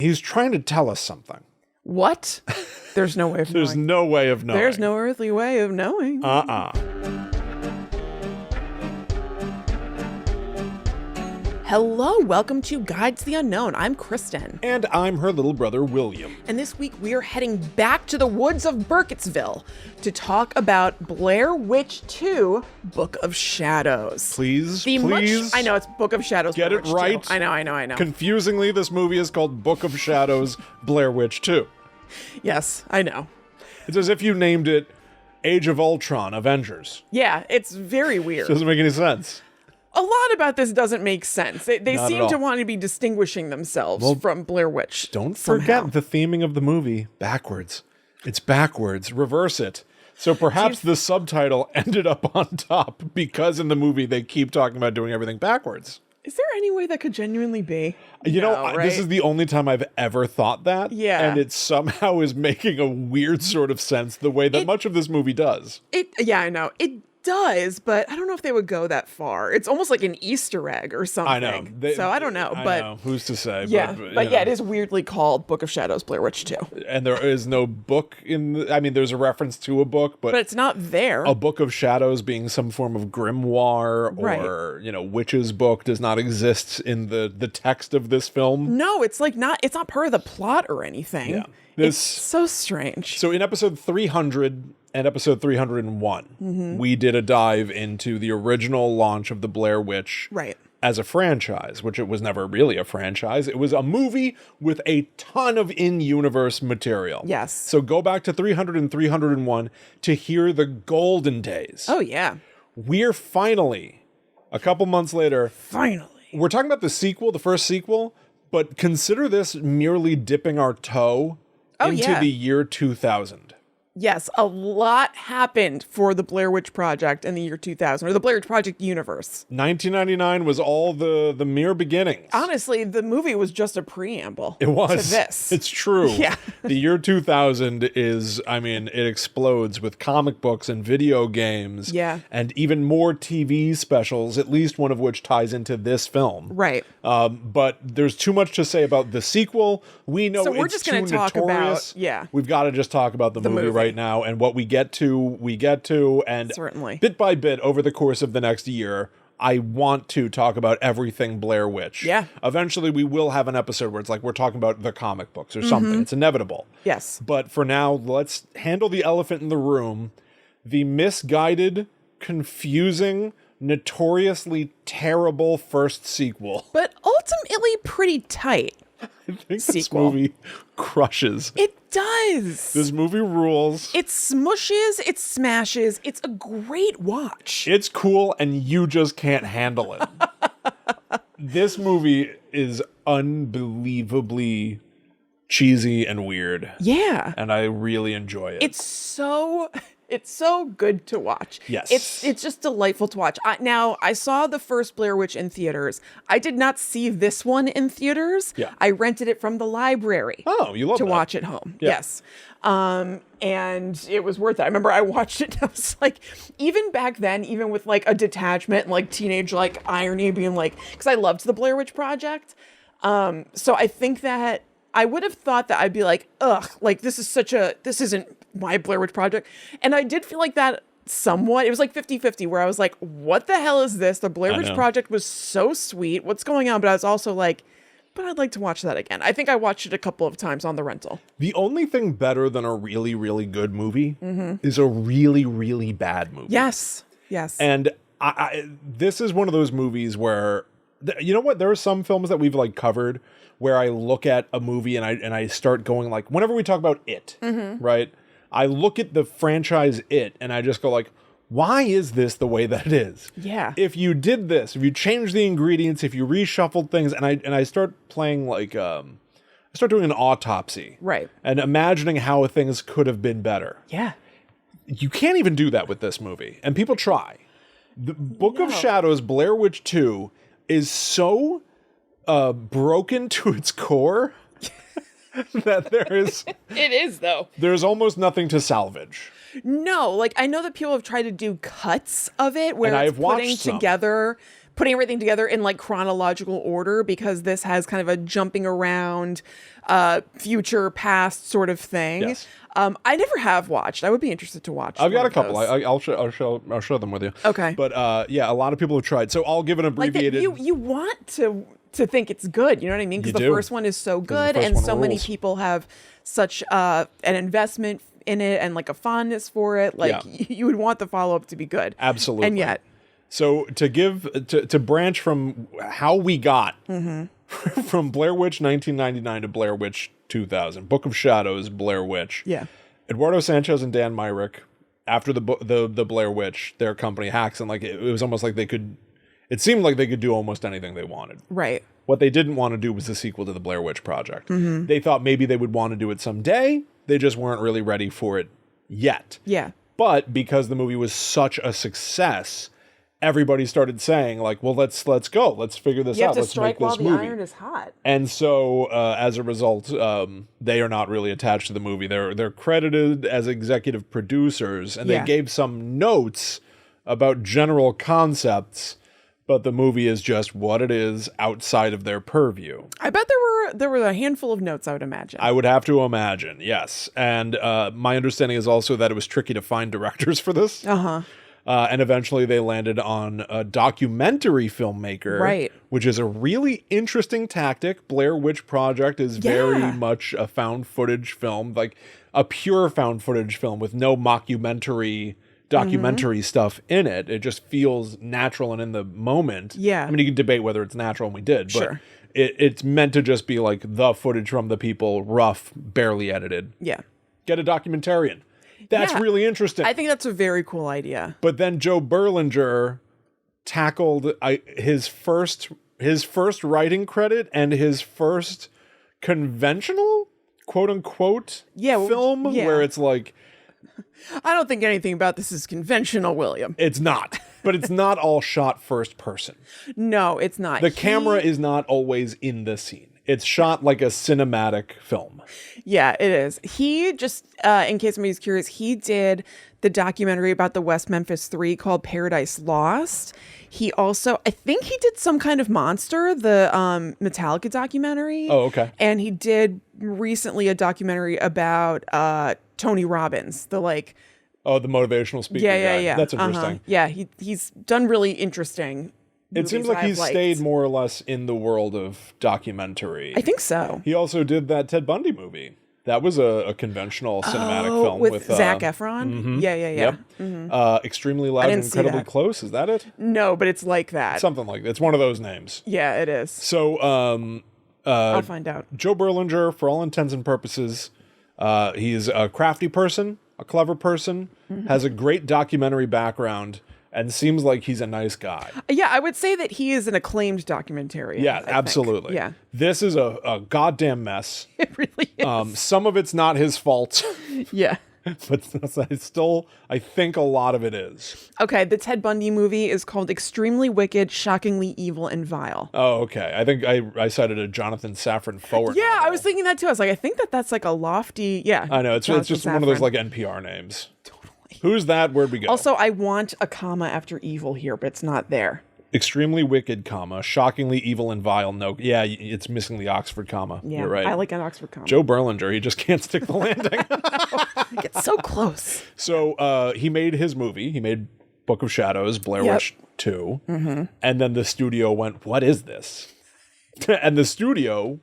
He's trying to tell us something. What? There's no way of knowing. There's no way of knowing. There's no earthly way of knowing. Hello, welcome to Guide to the Unknown. I'm Kristen. And I'm her little brother, William. And this week we are heading back to the woods of Burkettville to talk about Blair Witch 2, Book of Shadows. Please. I know, it's Book of Shadows. Get Blair it Witch right. 2. I know. Confusingly, this movie is called Book of Shadows, Blair Witch 2. Yes, I know. It's as if you named it Age of Ultron, Avengers. Yeah, it's very weird. Doesn't make any sense. A lot about this doesn't make sense. They Not seem at to all. want to be distinguishing themselves from Blair Witch. Don't somehow. forget the theming of the movie. Backwards. It's backwards. Reverse it. So perhaps the subtitle ended up on top because in the movie they keep talking about doing everything backwards. Is there any way that could genuinely be? You know, right? This is the only time I've ever thought that. Yeah. And it somehow is making a weird sort of sense the way that much of this movie does. Yeah, I know. It does, but I don't know if they would go that far. It's almost like an Easter egg or something. I know. So I don't know. Who's to say? Yeah, but it is weirdly called Book of Shadows, Blair Witch 2. And there is no book there's a reference to a book, but it's not there. A Book of Shadows being some form of grimoire or, witch's book does not exist in the text of this film. No, it's not part of the plot or anything. Yeah. It's so strange. So in episode 300 and episode 301, we did a dive into the original launch of the Blair Witch as a franchise, which it was never really a franchise. It was a movie with a ton of in-universe material. Yes. So go back to 300 and 301 to hear the golden days. Oh, yeah. We're finally, a couple months later... We're talking about the sequel, the first sequel, but consider this merely dipping our toe into the year 2000. Yes, a lot happened for the Blair Witch Project in the year 2000, or the Blair Witch Project universe. 1999 was all the mere beginnings. Honestly, the movie was just a preamble. It was. To this. It's true. Yeah. The year 2000 is, it explodes with comic books and video games. Yeah. And even more TV specials, at least one of which ties into this film. Right. But there's too much to say about the sequel. We know we're it's just too gonna talk notorious. We've got to just talk about the movie right now, and what we get to, and certainly bit by bit over the course of the next year, I want to talk about everything Blair Witch. Yeah. Eventually we will have an episode where it's like we're talking about the comic books or something. It's inevitable. Yes. But for now, let's handle the elephant in the room, the misguided, confusing, notoriously terrible first sequel. But ultimately pretty tight. I think this movie crushes. It does. This movie rules. It smushes, it smashes. It's a great watch. It's cool, and you just can't handle it. This movie is unbelievably cheesy and weird. Yeah. And I really enjoy it. It's so good to watch. Yes. It's just delightful to watch. I saw the first Blair Witch in theaters. I did not see this one in theaters. Yeah. I rented it from the library. Oh, you love to that. watch at home. Yeah. Yes. And it was worth it. I remember I watched it and I was like, even back then, even with like a detachment and like teenage like irony being like, because I loved the Blair Witch Project. So I think that I would have thought that I'd be like, ugh, like this isn't my Blair Witch Project. And I did feel like that somewhat. It was like 50-50 where I was like, what the hell is this? The Blair Witch Project was so sweet. What's going on? But I was also like, but I'd like to watch that again. I think I watched it a couple of times on the rental. The only thing better than a really, really good movie is a really, really bad movie. Yes. And this is one of those movies where, you know what? There are some films that we've like covered where I look at a movie and I start going like, whenever we talk about It, right? I look at the franchise It and I just go like, why is this the way that it is? Yeah. If you did this, if you changed the ingredients, if you reshuffled things, and I start playing like, I start doing an autopsy. Right. And imagining how things could have been better. Yeah. You can't even do that with this movie. And people try. The Book of Shadows, Blair Witch 2, is so broken to its core that there is... It is, though. There's almost nothing to salvage. No, like I know that people have tried to do cuts of it where And it's I've watched some. putting everything together in like chronological order, because this has kind of a jumping around, future, past sort of thing. Yes. I never have watched. I would be interested to watch. I've got a of couple. those. I'll show them with you. Okay. But yeah, a lot of people have tried. So I'll give an Like that, abbreviated. you want to think it's good. You know what I mean? Because the do. first one is so 'Cause the good, first and one so many rules. people have such an investment in it and like a fondness for it. Like you would want the follow up to be good. Absolutely. And yet, So to branch from how we got from Blair Witch 1999 to Blair Witch 2000, Book of Shadows, Blair Witch. yeah, Eduardo Sanchez and Dan Myrick, after the Blair Witch, their company Hacks, and like it was almost like it seemed like they could do almost anything they wanted. right. What they didn't want to do was the sequel to the Blair Witch Project. They thought maybe they would want to do it someday. They just weren't really ready for it yet. Yeah. But because the movie was such a success, everybody started saying like, well, let's go. Let's figure this You have out. to Let's strike make while this the movie. iron is hot. And so, as a result, they are not really attached to the movie. They're credited as executive producers, and they gave some notes about general concepts, but the movie is just what it is outside of their purview. I bet there were a handful of notes, I would imagine. I would have to imagine, yes. And my understanding is also that it was tricky to find directors for this. And eventually they landed on a documentary filmmaker, Right. which is a really interesting tactic. Blair Witch Project is very much a found footage film, like a pure found footage film with no mockumentary documentary stuff in it. It just feels natural and in the moment. Yeah. I mean, you can debate whether it's natural, and we did, but Sure. it's meant to just be like the footage from the people, rough, barely edited. Yeah. Get a documentarian. That's Yeah. really interesting. I think that's a very cool idea. But then Joe Berlinger tackled his first writing credit and his first conventional, quote unquote, film where it's like, I don't think anything about this is conventional, William. it's not. But it's not all shot first person. No, it's not. The camera is not always in the scene. It's shot like a cinematic film. Yeah, it is. He just, in case somebody's curious, he did the documentary about the West Memphis 3 called Paradise Lost. He also, I think he did some kind of monster, the Metallica documentary. Oh, okay. And he did recently a documentary about Tony Robbins, the like... Oh, the motivational speaker guy. That's interesting. Yeah, he's done really interesting It seems like he's stayed more or less in the world of documentary. I think so. He also did that Ted Bundy movie. That was a conventional cinematic film with Zac Efron. Yeah. Yep. Extremely Loud and didn't see Incredibly that. Close. Is that it? No, but it's like that. Something like that. It's one of those names. Yeah, it is. So, I'll find out. Joe Berlinger, for all intents and purposes, he's a crafty person, a clever person, has a great documentary background, and seems like he's a nice guy. Yeah, I would say that he is an acclaimed documentarian. Yeah, I think. absolutely. Yeah, This is a goddamn mess. it really is. Some of it's not his fault, Yeah. but it's still, I think a lot of it is. Okay, the Ted Bundy movie is called Extremely Wicked, Shockingly Evil, and Vile. Oh, okay. I think I cited a Jonathan Safran Foer Yeah, novel. I was thinking that too. I was like, I think that's like a lofty, I know, it's Jonathan just one of those Safran. like NPR names. Who's that? Where'd we go? Also, I want a comma after evil here, but it's not there. Extremely wicked, comma, shockingly evil and vile. No, yeah, it's missing the Oxford comma. Yeah, You're right. I like an Oxford comma. Joe Berlinger, he just can't stick the landing. It's so close. So he made his movie. He made Book of Shadows, Blair Witch 2. And then the studio went, what is this? And the studio...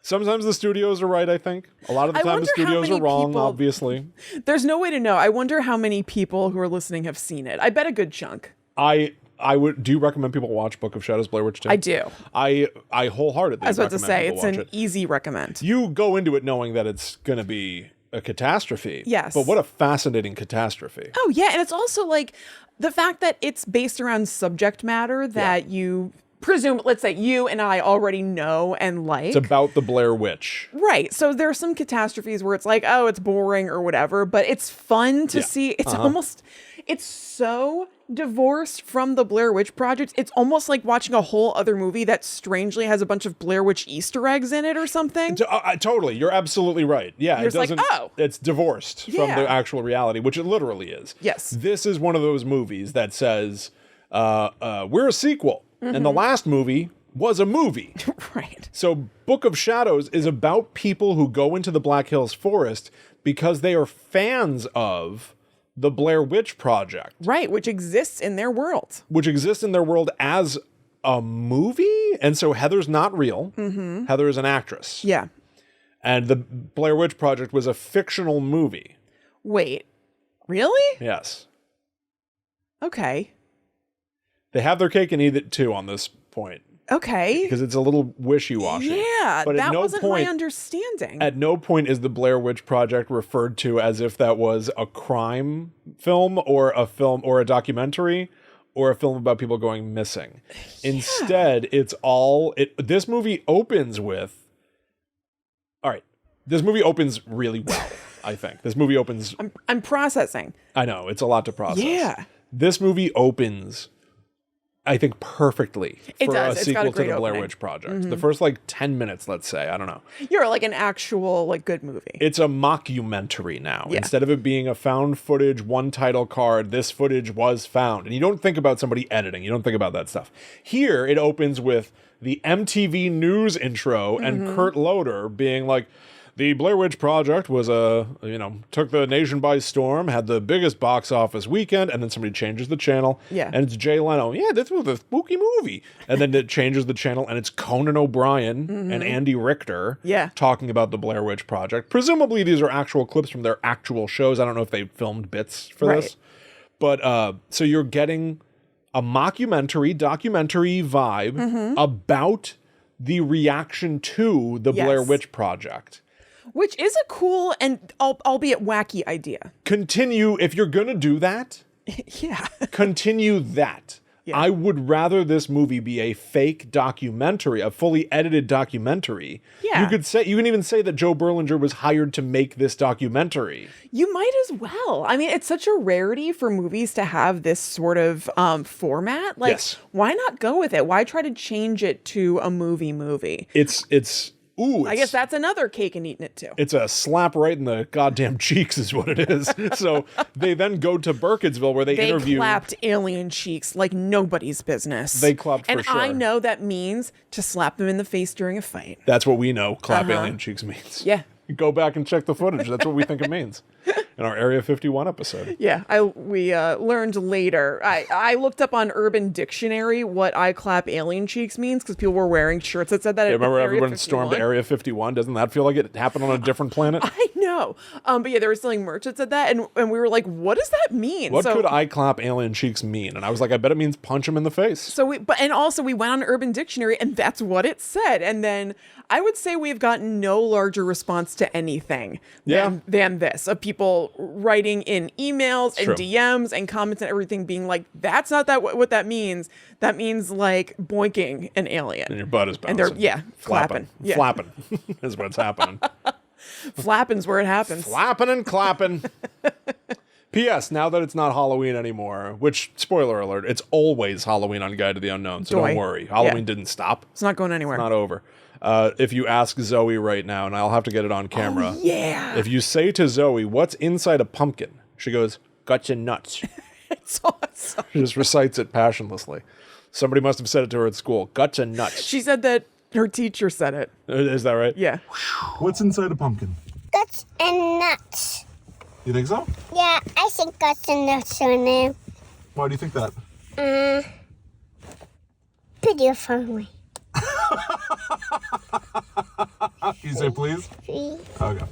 Sometimes the studios are right, I think. A lot of the I time the wonder how studios are many wrong, people- obviously. There's no way to know. I wonder how many people who are listening have seen it. I bet a good chunk. I would. Do you recommend people watch Book of Shadows, Blair Witch 2? I do. I wholeheartedly I was about to recommend say, people it's watch an it. easy recommend. You go into it knowing that it's going to be a catastrophe. Yes. But what a fascinating catastrophe. Oh, yeah. And it's also like the fact that it's based around subject matter that you presume, let's say you and I already know and like. It's about the Blair Witch. Right. So there are some catastrophes where it's like, oh, it's boring or whatever, but it's fun to see. It's almost, it's so divorced from the Blair Witch Project. It's almost like watching a whole other movie that strangely has a bunch of Blair Witch Easter eggs in it or something. Totally. You're absolutly right. Yeah. You're it just like, doesn't, oh. It's divorced from Yeah. the actual reality, which it literally is. Yes. This is one of those movies that says, we're a sequel. and the last movie was a movie. Right. So Book of Shadows is about people who go into the Black Hills Forest because they are fans of the Blair Witch Project. Right, which exists in their world. Which exists in their world as a movie? And so Heather's not real. Heather is an actress. Yeah. And the Blair Witch Project was a fictional movie. Wait, really? Yes. Okay. They have their cake and eat it too on this point. Okay. Because it's a little wishy-washy. Yeah, but that wasn't my understanding. At no point is the Blair Witch Project referred to as if that was a crime film or a documentary or a film about people going missing. Yeah. Instead, this movie opens with... All right. This movie opens really well, I think. This movie opens... I'm processing. I know. It's a lot to process. Yeah. This movie opens... I think perfectly for a sequel to the Blair Witch Project. The first 10 minutes, let's say, I don't know. You're like an actual good movie. It's a mockumentary now. Yeah. Instead of it being a found footage, one title card, this footage was found. And you don't think about somebody editing. You don't think about that stuff. Here, it opens with the MTV News intro and Kurt Loder being like, the Blair Witch Project was took the nation by storm, had the biggest box office weekend, and then somebody changes the channel. Yeah. And it's Jay Leno. Yeah, this was a spooky movie. And then it changes the channel, and it's Conan O'Brien and Andy Richter talking about the Blair Witch Project. Presumably, these are actual clips from their actual shows. I don't know if they filmed bits for this. But so you're getting a documentary vibe about the reaction to the Blair Witch Project. Which is a cool and albeit wacky idea. Continue, if you're going to do that, continue that. Yeah. I would rather this movie be a fake documentary, a fully edited documentary. Yeah. You can even say that Joe Berlinger was hired to make this documentary. You might as well. I mean, it's such a rarity for movies to have this sort of format. Why not go with it? Why try to change it to a movie? I guess that's another cake and eating it too. It's a slap right in the goddamn cheeks is what it is. So they then go to Burkettville where they interview. They clapped alien cheeks like nobody's business. They clapped for sure. And I know that means to slap them in the face during a fight. That's what we know clap alien cheeks means. Yeah. Go back and check the footage. That's what we think it means. In our Area 51 episode. Yeah, we learned later. I looked up on Urban Dictionary what I clap alien cheeks means because people were wearing shirts that said that. Yeah, remember everyone stormed Area 51? Doesn't that feel like it happened on a different planet? I know. But yeah, they were selling merch that said that, and we were like, what does that mean? What could I clap alien cheeks mean? And I was like, I bet it means punch him in the face. So we went on Urban Dictionary, and that's what it said. And then I would say we've gotten no larger response to anything than this, of people writing in emails and DMs and comments and everything being like, that's not what that means. That means boinking an alien. And your butt is bouncing. And they're, flapping. Yeah. Flapping is what's happening. Flapping's where it happens. Flapping and clapping. P.S. Now that it's not Halloween anymore, which, spoiler alert, it's always Halloween on Guide to the Unknown, so don't worry. Halloween didn't stop. It's not going anywhere. It's not over. If you ask Zoe right now, and I'll have to get it on camera. Oh, yeah. If you say to Zoe, what's inside a pumpkin? She goes, guts and nuts. It's awesome. She just recites it passionlessly. Somebody must have said it to her at school. Guts and nuts. She said that her teacher said it. Is that right? Yeah. What's inside a pumpkin? Guts and nuts. You think so? Yeah, I think guts and nuts are in there. Why do you think that? Pretty funny. Can you say please? Please. Okay.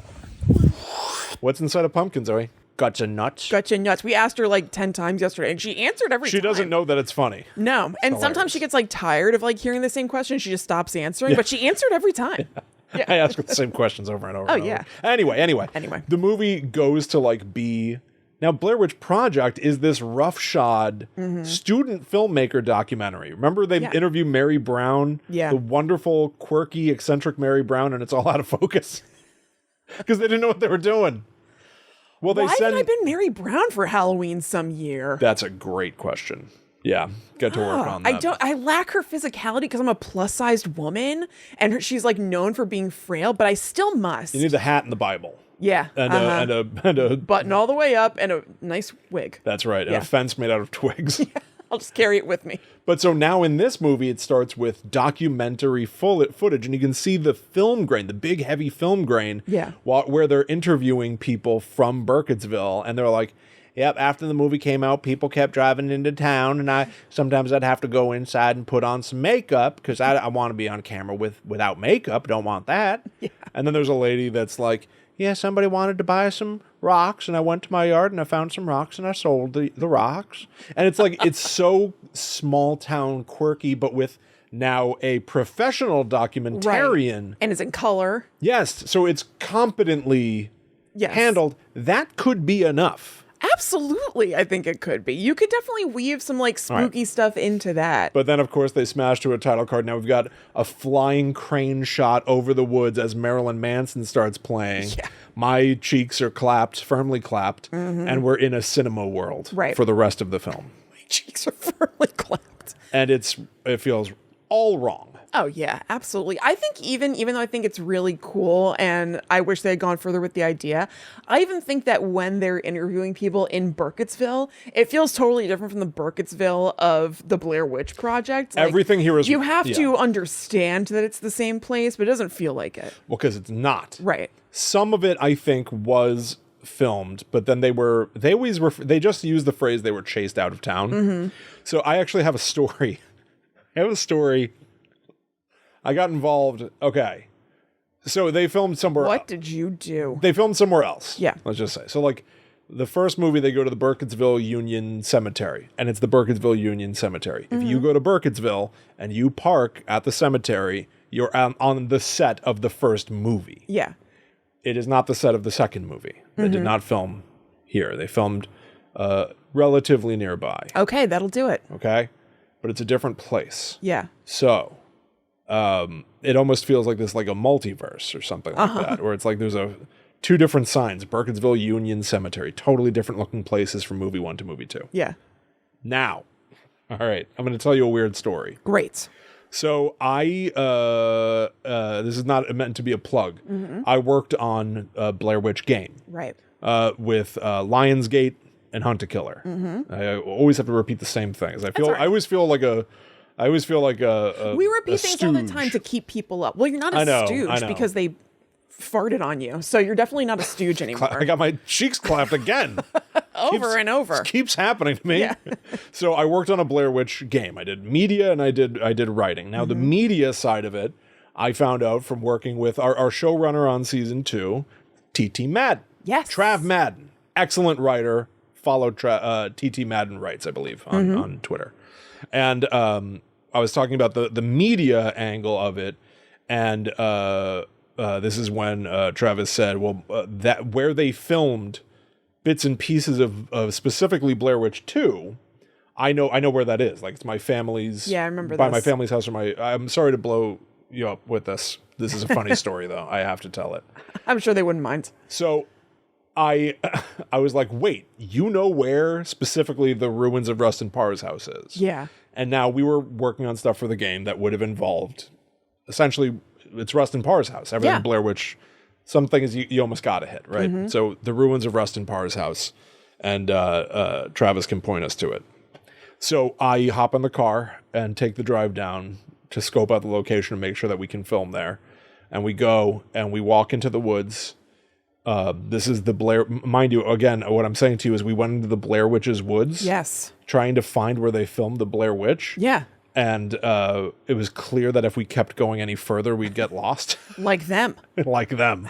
What's inside a pumpkin, Zoe? Guts and nuts. Guts and nuts. We asked her 10 times yesterday, and she answered every time. She doesn't know that it's funny. No. And sometimes she gets tired of hearing the same question. She just stops answering, but she answered every time. Yeah. I ask her the same questions over and over. Oh, and over. Yeah. Anyway. The movie goes to be... Now, Blair Witch Project is this roughshod student filmmaker documentary. Remember they interview Mary Brown? Yeah. The wonderful, quirky, eccentric Mary Brown, and it's all out of focus. Because they didn't know what they were doing. Well, Why haven't I been Mary Brown for Halloween some year? That's a great question. Yeah, get to work on that. I lack her physicality because I'm a plus-sized woman, and she's known for being frail, but I still must. You need the hat and the Bible. Yeah. And a button all the way up and a nice wig. That's right. And a fence made out of twigs. Yeah. I'll just carry it with me. But so now in this movie, it starts with documentary footage, and you can see the film grain, the big heavy film grain, where they're interviewing people from Burkettville, and they're like, yep, after the movie came out, people kept driving into town, and sometimes I'd have to go inside and put on some makeup because I want to be on camera without makeup. Don't want that. Yeah. And then there's a lady that's like, yeah, somebody wanted to buy some rocks, and I went to my yard and I found some rocks and I sold the rocks. And it's like, it's so small town quirky, but with now a professional documentarian. Right. And it's in color. Yes. So it's competently handled. That could be enough. Absolutely, I think it could be. You could definitely weave some like spooky stuff into that. But then, of course, they smash to a title card. Now we've got a flying crane shot over the woods as Marilyn Manson starts playing. Yeah. My cheeks are firmly clapped, and we're in a cinema world for the rest of the film. My cheeks are firmly clapped. And it feels all wrong. Oh, yeah, absolutely. I think even though I think it's really cool and I wish they had gone further with the idea, I even think that when they're interviewing people in Burkettsville, it feels totally different from the Burkettsville of the Blair Witch Project. Like, everything here is... You have to understand that it's the same place, but it doesn't feel like it. Well, because it's not. Right. Some of it, I think, was filmed, but then they just used the phrase they were chased out of town. So I actually have a story. I got involved. Okay. So they filmed somewhere. What did you do? They filmed somewhere else. Yeah. Let's just say. So like the first movie, they go to the Burkettsville Union Cemetery, and it's the Burkettsville Union Cemetery. If you go to Burkettsville and you park at the cemetery, you're on the set of the first movie. Yeah. It is not the set of the second movie. They did not film here. They filmed relatively nearby. Okay, that'll do it. Okay. But it's a different place. Yeah. So... it almost feels like this, like a multiverse or something like that, where it's like there's two different signs, Burkettsville Union Cemetery, totally different looking places from movie 1 to movie 2. Yeah. Now, all right, I'm going to tell you a weird story. Great. So this is not meant to be a plug. I worked on a Blair Witch game. Right. With Lionsgate and Hunt a Killer. I always have to repeat the same things. I always feel like a we repeat things all the stooge. time to keep people up. Well, you're not a stooge because they farted on you. So you're definitely not a stooge anymore. I got my cheeks clapped again. over and over. It keeps happening to me. Yeah. So I worked on a Blair Witch game. I did media and I did writing. Now the media side of it, I found out from working with our showrunner on season 2, T.T. Madden. Yes. Trav Madden. Excellent writer. Follow T.T. Madden Writes, I believe, on Twitter. And I was talking about the media angle of it, and this is when Travis said, "Well, that where they filmed bits and pieces of specifically Blair Witch 2, I know where that is. Like it's my family's. Yeah, I remember by my family's house or my. I'm sorry to blow you up with this. This is a funny story though. I have to tell it. I'm sure they wouldn't mind. So." I was like, wait, you know where specifically the ruins of Rustin Parr's house is? Yeah. And now we were working on stuff for the game that would have involved, essentially, it's Rustin Parr's house. Everything Blair Witch, some things you almost got to hit, right? So the ruins of Rustin Parr's house, and Travis can point us to it. So I hop in the car and take the drive down to scope out the location and make sure that we can film there. And we go and we walk into the woods. This is the Blair, mind you, again, what I'm saying to you is we went into the Blair Witch's woods. Yes. Trying to find where they filmed the Blair Witch. Yeah. And it was clear that if we kept going any further, we'd get lost. Like them. Like them.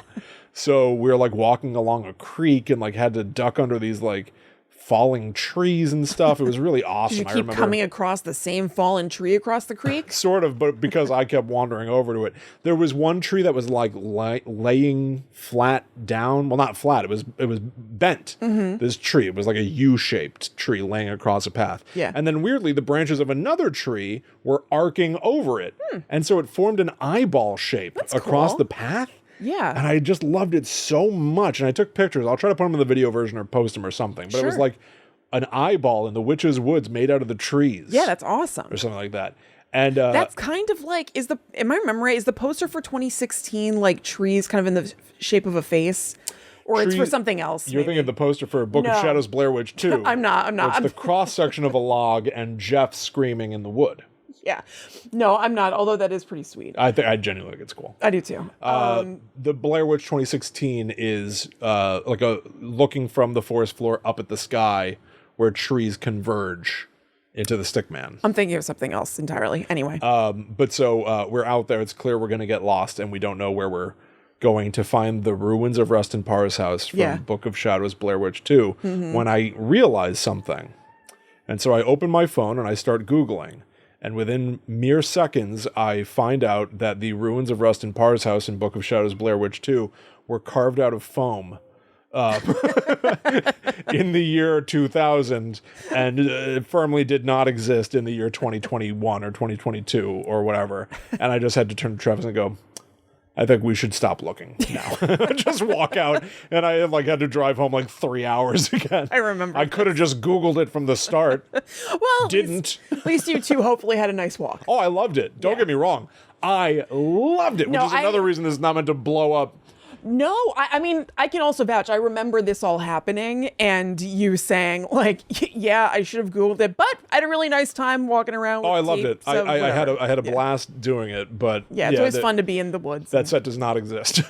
So we were like walking along a creek and like had to duck under these like falling trees and stuff. It was really awesome. Did you keep coming across the same fallen tree across the creek? Sort of, but because I kept wandering over to it. There was one tree that was like laying flat down. Well, not flat. It was bent. This tree. It was like a U-shaped tree laying across a path. Yeah. And then weirdly, the branches of another tree were arcing over it. And so it formed an eyeball shape across the path. Yeah. And I just loved it so much. And I took pictures. I'll try to put them in the video version or post them or something. But it was like an eyeball in the witch's woods made out of the trees. Yeah, that's awesome. Or something like that. And that's kind of like, am I remembering right? Is the poster for 2016 like trees kind of in the shape of a face? Or it's for Tree- something else. You're thinking of the poster for Book of No. Shadows Blair Witch 2. I'm not. It's the cross section of a log and Jeff screaming in the wood. Yeah. No, I'm not, although that is pretty sweet. I genuinely think it's cool. I do too. The Blair Witch 2016 is like a looking from the forest floor up at the sky where trees converge into the Stickman. I'm thinking of something else entirely. Anyway. But so we're out there. It's clear we're going to get lost, and we don't know where we're going to find the ruins of Rustin Parr's house from Book of Shadows Blair Witch 2 when I realize something. And so I open my phone and I start Googling. And within mere seconds, I find out that the ruins of Rustin Parr's house in Book of Shadows Blair Witch 2 were carved out of foam in the year 2000 and firmly did not exist in the year 2021 or 2022 or whatever. And I just had to turn to Travis and go, I think we should stop looking now. Just walk out. And I had to drive home 3 hours again. I remember. I could have just Googled it from the start. Well, Didn't. At least you two hopefully had a nice walk. Oh, I loved it. Don't get me wrong. I loved it, which is another reason this is not meant to blow up. No, I mean, I can also vouch. I remember this all happening and you saying, yeah, I should have Googled it, but I had a really nice time walking around with I loved it. so I had a Yeah. blast doing it, but Yeah, it's always fun to be in the woods. That set does not exist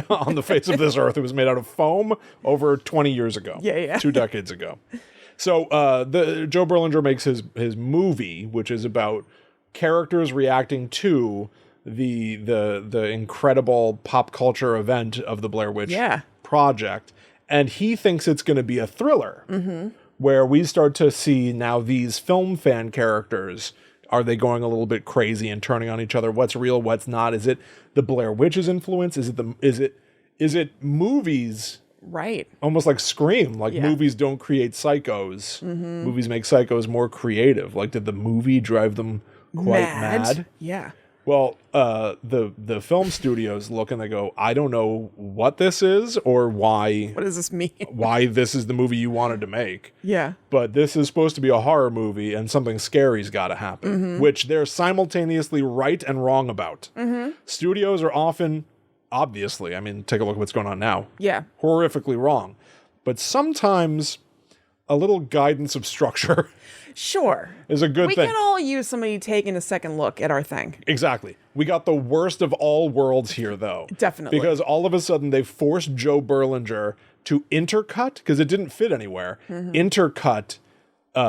on the face of this earth. It was made out of foam over 20 years ago. Yeah. 2 decades ago. So the Joe Berlinger makes his movie, which is about characters reacting to the incredible pop culture event of the Blair Witch Project, and he thinks it's going to be a thriller where we start to see now these film fan characters. Are they going a little bit crazy and turning on each other? What's real? What's not? Is it the Blair Witch's influence? Is it movies? Right. Almost like Scream. Movies don't create psychos. Movies make psychos more creative. Did the movie drive them quite mad? Yeah. Well, the film studios look and they go, I don't know what this is or why. What does this mean? Why this is the movie you wanted to make. Yeah. But this is supposed to be a horror movie and something scary's got to happen, which they're simultaneously right and wrong about. Studios are often, obviously, I mean, take a look at what's going on now. Yeah. Horrifically wrong. But sometimes a little guidance of structure Sure. is a good We thing. can all use somebody taking a second look at our thing. Exactly. We got the worst of all worlds here, though. Definitely. Because all of a sudden they forced Joe Berlinger to intercut, because it didn't fit anywhere, intercut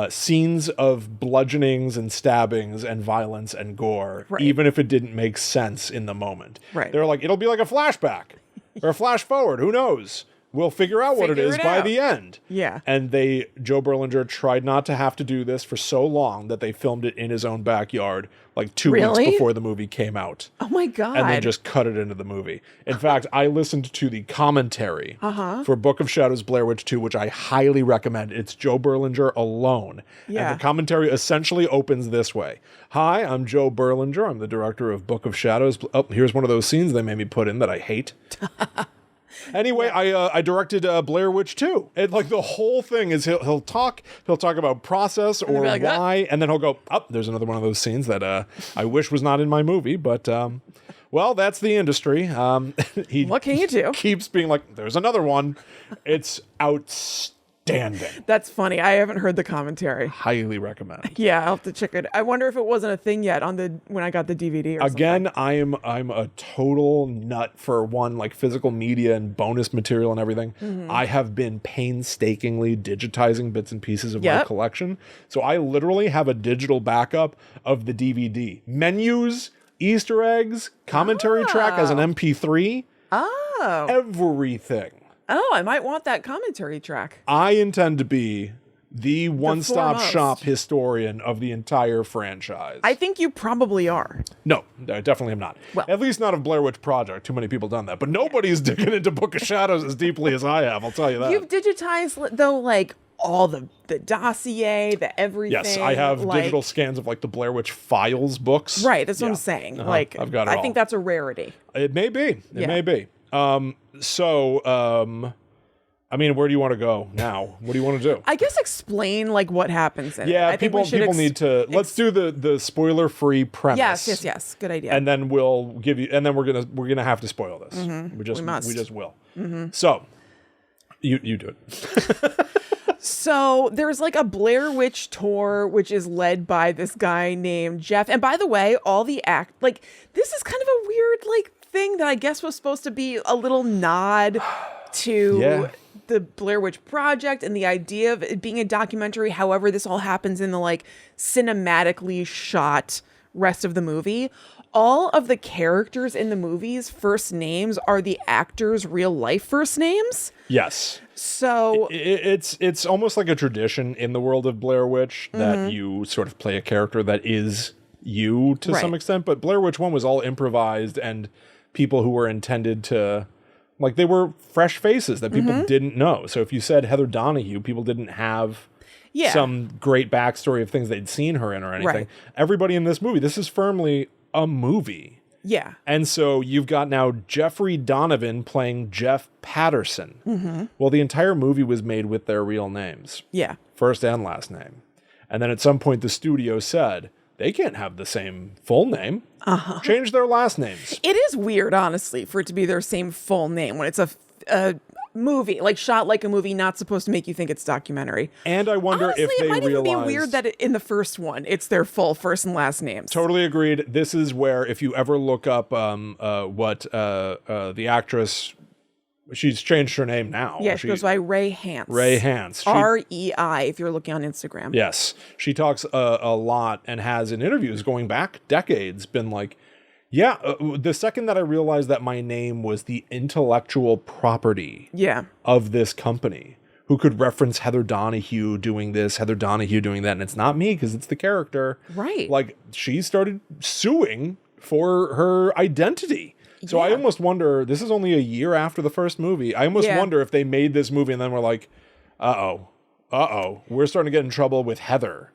scenes of bludgeonings and stabbings and violence and gore, even if it didn't make sense in the moment. Right. They're like, it'll be like a flashback or a flash forward. Who knows? We'll figure out what it Figure is it by out. the end. Yeah. And Joe Berlinger tried not to have to do this for so long that they filmed it in his own backyard, 2 weeks Really? before the movie came out. Oh my God. And then just cut it into the movie. In fact, I listened to the commentary for Book of Shadows Blair Witch 2, which I highly recommend. It's Joe Berlinger alone. Yeah. And the commentary essentially opens this way. Hi, I'm Joe Berlinger. I'm the director of Book of Shadows. Oh, here's one of those scenes they made me put in that I hate. Anyway, I directed Blair Witch 2. The whole thing is he'll talk about process or be like, why, and then he'll go, there's another one of those scenes that I wish was not in my movie, but well, that's the industry. What can you do? Keeps being like, there's another one. It's outstanding. That's funny. I haven't heard the commentary. Highly recommend. Yeah, I'll have to check it. I wonder if it wasn't a thing yet when I got the DVD or Again, something. I'm a total nut for physical media and bonus material and everything. I have been painstakingly digitizing bits and pieces of my collection. So I literally have a digital backup of the DVD. Menus, Easter eggs, commentary track as an MP3. Oh. Everything. Oh, I might want that commentary track. I intend to be the one-stop foremost. shop historian of the entire franchise. I think you probably are. No, I definitely am not. Well- At least not of Blair Witch Project. Too many people done that. But nobody's digging into Book of Shadows as deeply as I have, I'll tell you that. You've digitized, though, all the dossier, the everything. Yes, I have digital scans of the Blair Witch Files books. Right, that's what Yeah. I'm saying. I've got it I all. think that's a rarity. It may be. It Yeah. may be. I mean, where do you want to go now? What do you want to do? I guess explain what happens in it. Yeah, I think we people should need to. Let's do the spoiler-free premise. Yes. Good idea. And then we'll give you. And then we're gonna have to spoil this. We just must. We just will. So, You do it. So there's like a Blair Witch tour, which is led by this guy named Jeff. And by the way, all the this is kind of a weird like thing that I guess was supposed to be a little nod to the Blair Witch Project and the idea of it being a documentary. However, this all happens in the like cinematically shot rest of the movie. All of the characters in the movie's first names are the actors' real life first names. Yes. So it's almost like a tradition in the world of Blair Witch that you sort of play a character that is you to some extent. But Blair Witch 1 was all improvised and people who were intended to, like, they were fresh faces that people didn't know. So if you said Heather Donahue, people didn't have some great backstory of things they'd seen her in or anything. Right. Everybody in this movie, this is firmly a movie. yeah. And so you've got now Jeffrey Donovan playing Jeff Patterson. Well, the entire movie was made with their real names. Yeah. First and last name. And then at some point the studio said, they can't have the same full name. Change their last names. It is weird, honestly, for it to be their same full name when it's a movie, like shot like a movie, not supposed to make you think it's documentary. And I wonder Honestly, if they it might realized... even be weird that in the first one, it's their full first and last names. Totally agreed. This is where if you ever look up what the actress... She's changed her name now. Yeah, she goes by Ray Hance. Ray Hance. R-E-I, if you're looking on Instagram. Yes. She talks a lot and has in interviews going back decades been like, the second that I realized that my name was the intellectual property of this company, who could reference Heather Donahue doing this, Heather Donahue doing that, and it's not me because it's the character. Right. Like, she started suing for her identity. So I almost wonder, this is only a year after the first movie, I almost wonder if they made this movie and then were like, we're starting to get in trouble with Heather.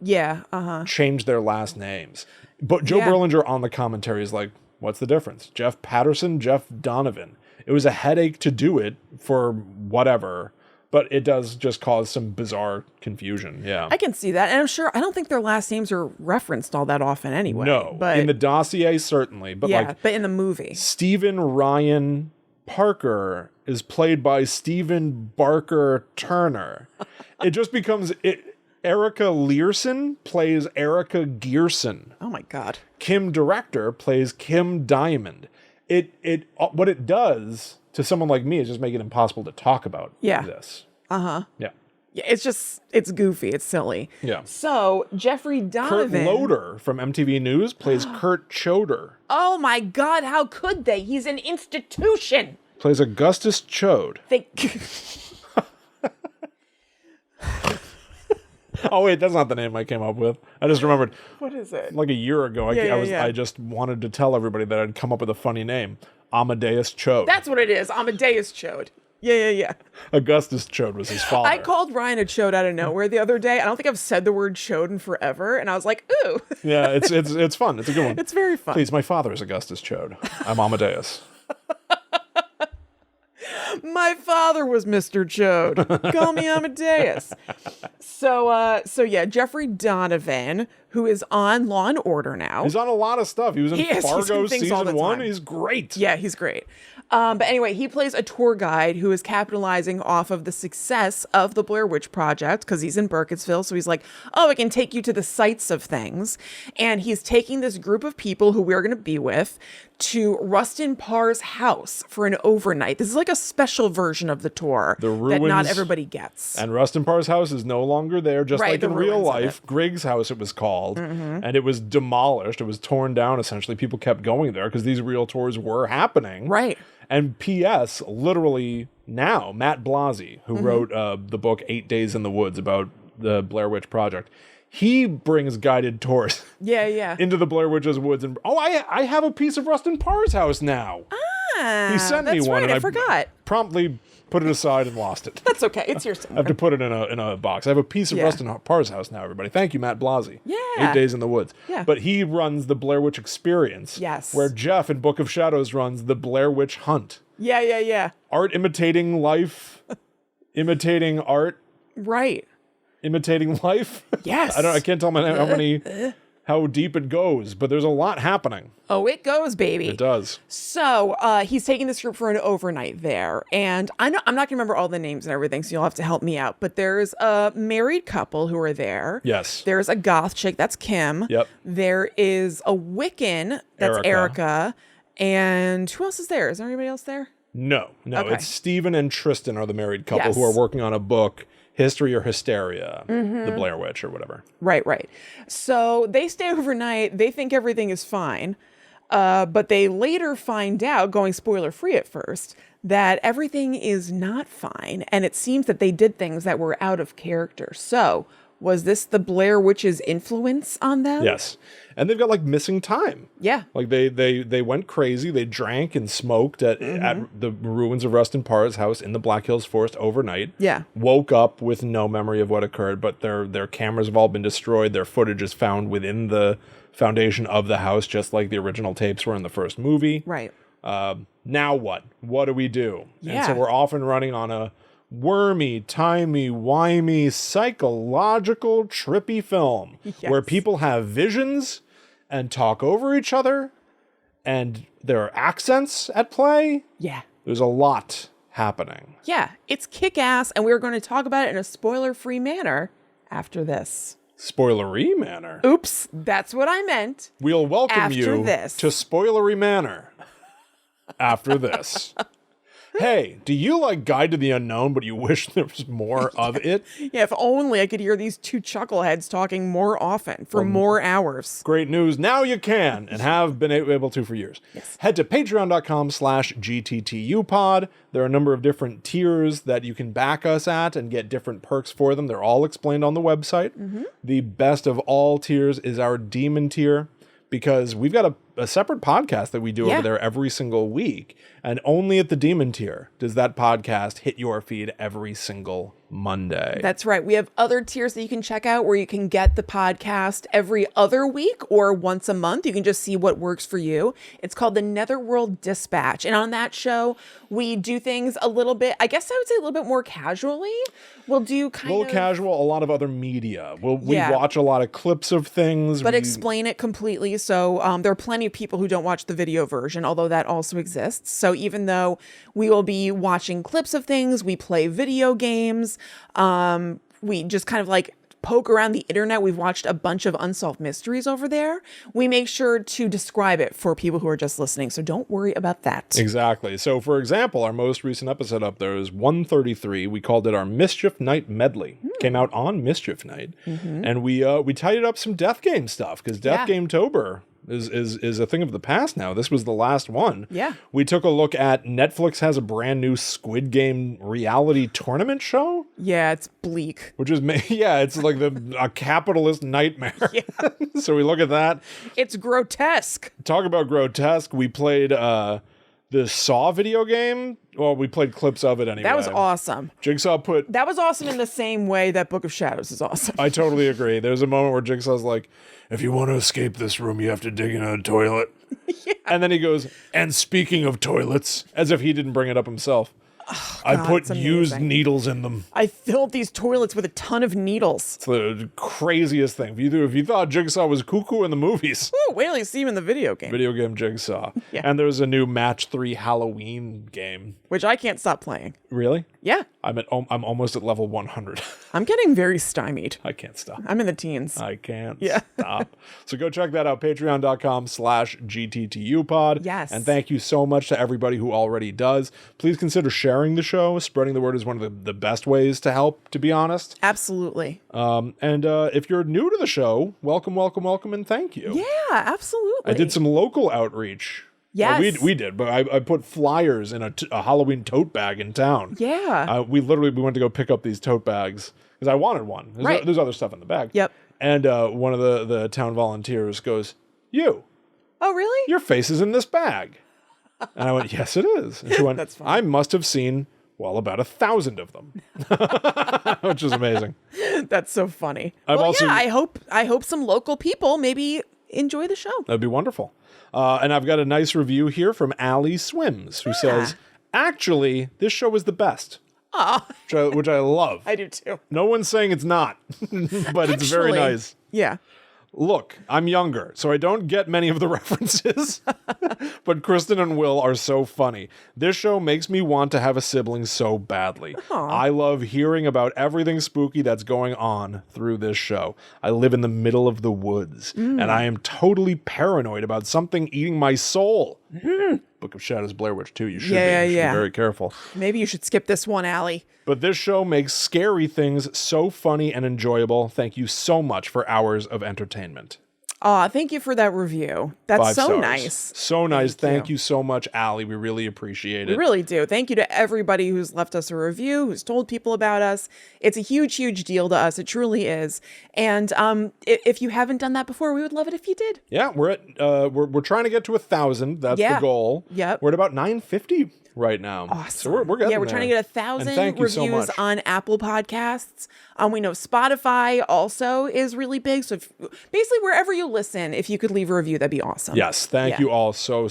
Change their last names. But Joe Berlinger on the commentary is like, what's the difference? Jeff Patterson, Jeff Donovan. It was a headache to do it for whatever, but it does just cause some bizarre confusion. Yeah. I can see that. And I'm sure, I don't think their last names are referenced all that often anyway. No, but in the dossier, certainly. But but in the movie. Stephen Ryan Parker is played by Stephen Barker Turner. It just becomes... Erica Learson plays Erica Gearson. Oh my God. Kim Director plays Kim Diamond. What it does to someone like me is just make it impossible to talk about this. Yeah. Yeah, it's goofy. It's silly. Yeah. So Jeffrey Donovan. Kurt Loder from MTV News plays Kurt Choder. Oh my God, how could they? He's an institution. Plays Augustus Chode. Oh wait, that's not the name I came up with. I just remembered. What is it? Like a year ago, I just wanted to tell everybody that I'd come up with a funny name. Amadeus Chode. That's what it is. Amadeus Chode. Yeah. Augustus Chode was his father. I called Ryan a chode out of nowhere the other day. I don't think I've said the word chode in forever, and I was like, ooh. Yeah, it's fun. It's a good one. It's very fun. Please, my father is Augustus Chode. I'm Amadeus. My father was Mr. Chode. Call me Amadeus. So yeah, Jeffrey Donovan, who is on Law and Order now. He's on a lot of stuff. He was in Fargo things all the season 1. time. He's great. Yeah, he's great. But anyway, he plays a tour guide who is capitalizing off of the success of the Blair Witch Project because he's in Burkettville. So he's like, oh, I can take you to the sites of things. And he's taking this group of people who we're going to be with to Rustin Parr's house for an overnight. This is like a special version of the tour that not everybody gets. And Rustin Parr's house is no longer there, just like in real life. It. Griggs' house, it was called. And it was demolished. It was torn down, essentially. People kept going there because these real tours were happening. Right. And P.S., literally now, Matt Blasey, who wrote the book 8 Days in the Woods about the Blair Witch Project, he brings guided tours into the Blair Witch's woods. And I have a piece of Rustin Parr's house now. He sent me one, right, and I forgot. Promptly put it aside and lost it. That's okay. It's here I somewhere. have to put it in a box. I have a piece of Rustin Parr's house now, everybody. Thank you, Matt Blasey. Yeah. 8 Days in the Woods. Yeah. But he runs the Blair Witch Experience. Yes. Where Jeff in Book of Shadows runs the Blair Witch Hunt. Yeah. Art imitating life, imitating art, Right. imitating life. Yes. I can't tell how many how deep it goes, but there's a lot happening. Oh, it goes, baby. It does. So he's taking this group for an overnight there. And I'm not going to remember all the names and everything, so you'll have to help me out. But there's a married couple who are there. Yes. There's a goth chick. That's Kim. Yep. There is a Wiccan. That's Erica. And who else is there? Is there anybody else there? No. Okay. It's Stephen and Tristan are the married couple who Yes. are working on a book, History or Hysteria, the Blair Witch or whatever. Right. So they stay overnight. They think everything is fine. But they later find out, going spoiler free at first, that everything is not fine. And it seems that they did things that were out of character. So was this the Blair Witch's influence on them? Yes. And they've got like missing time. Yeah. Like they went crazy. They drank and smoked at the ruins of Rustin Parr's house in the Black Hills Forest overnight. Yeah. Woke up with no memory of what occurred, but their cameras have all been destroyed. Their footage is found within the foundation of the house, just like the original tapes were in the first movie. Right. Now what? What do we do? Yeah. And so we're off and running on a wormy, timey, wimey, psychological, trippy film where people have visions and talk over each other and there are accents at play. Yeah. There's a lot happening. Yeah. It's kick-ass, and we're going to talk about it in a spoiler-free manner after this. Spoilery manner. Oops, that's what I meant. We'll welcome After you this. to spoilery manner after this. Hey, do you like Guide to the Unknown, but you wish there was more of it? Yeah, if only I could hear these two chuckleheads talking more often for more hours. Great news. Now you can and have been able to for years. Yes. Head to patreon.com/GTTUpod. There are a number of different tiers that you can back us at and get different perks for them. They're all explained on the website. The best of all tiers is our demon tier, because we've got a separate podcast that we do over there every single week. And only at the demon tier does that podcast hit your feed every single Monday. That's right. We have other tiers that you can check out where you can get the podcast every other week or once a month. You can just see what works for you. It's called the Netherworld Dispatch. And on that show, we do things a little bit, I guess I would say a little bit more casually. We'll do kind a of... little casual, a lot of other media. We watch a lot of clips of things. But explain it completely. So there are plenty of people who don't watch the video version, although that also exists. So even though we will be watching clips of things, we play video games, we just kind of like poke around the internet. We've watched a bunch of unsolved mysteries over there. We make sure to describe it for people who are just listening. So don't worry about that. Exactly. So, for example, our most recent episode up there is 133. We called it our Mischief Night Medley. Came out on Mischief Night. And we tidied up some Death Game stuff, because Death Game Tober is a thing of the past now. This was the last one. Yeah. We took a look at Netflix has a brand new Squid Game reality tournament show. Yeah, it's bleak. Which is, it's like a capitalist nightmare. Yeah. So we look at that. It's grotesque. Talk about grotesque. We played the Saw video game. Well, we played clips of it anyway. That was awesome. Jigsaw That was awesome in the same way that Book of Shadows is awesome. I totally agree. There's a moment where Jigsaw's like, if you want to escape this room, you have to dig in a toilet. And then he goes, and speaking of toilets, as if he didn't bring it up himself. Oh, I God, put used needles in them. I filled these toilets with a ton of needles. It's the craziest thing. If you thought Jigsaw was cuckoo in the movies. Ooh, wait till you see him in the video game. Video game Jigsaw. Yeah. And there's a new Match 3 Halloween game. Which I can't stop playing. Really? Yeah. I'm almost at level 100. I'm getting very stymied. I can't stop. I'm in the teens. I can't Yeah. stop. So go check that out, patreon.com/GTTUpod. Yes. And thank you so much to everybody who already does. Please consider sharing the show. Spreading the word is one of the best ways to help, to be honest. Absolutely. And if you're new to the show, welcome, and thank you. Yeah, absolutely. I did some local outreach. Yes. Well, we did, but I put flyers in a Halloween tote bag in town. Yeah. We went to go pick up these tote bags because I wanted one. There's other stuff in the bag. Yep. And one of the town volunteers goes, "You, Oh, really? your face is in this bag." And I went, "Yes, it is." And she went, That's fine. "I must have seen, well, about 1,000 of them," which is amazing. That's so funny. I've also- I hope some local people maybe enjoy the show. That'd be wonderful. And I've got a nice review here from Allie Swims, who says, "Actually, this show is the best." Oh, Which I love. I do too. No one's saying it's not, but it's very Actually, nice. Yeah. Look, I'm younger, so I don't get many of the references, but Kristen and Will are so funny. This show makes me want to have a sibling so badly. I love hearing about everything spooky that's going on through this show. I live in the middle of the woods, and I am totally paranoid about something eating my soul. Book of Shadows, Blair Witch 2, you should be very careful. Maybe you should skip this one, Allie. But this show makes scary things so funny and enjoyable. Thank you so much for hours of entertainment. Aw, thank you for that review. That's 5 so stars. nice. So nice. Thank you so much, Allie. We really appreciate it. We really do. Thank you to everybody who's left us a review, who's told people about us. It's a huge, huge deal to us. It truly is. And if you haven't done that before, we would love it if you did. Yeah, we're at we're trying to get to 1,000. That's the goal. Yep. We're at about 950 right now. Awesome. So we're getting we're trying to get 1,000 reviews on Apple Podcasts. We know Spotify also is really big. So basically wherever you listen, if you could leave a review, that'd be awesome. Yes. Thank you all so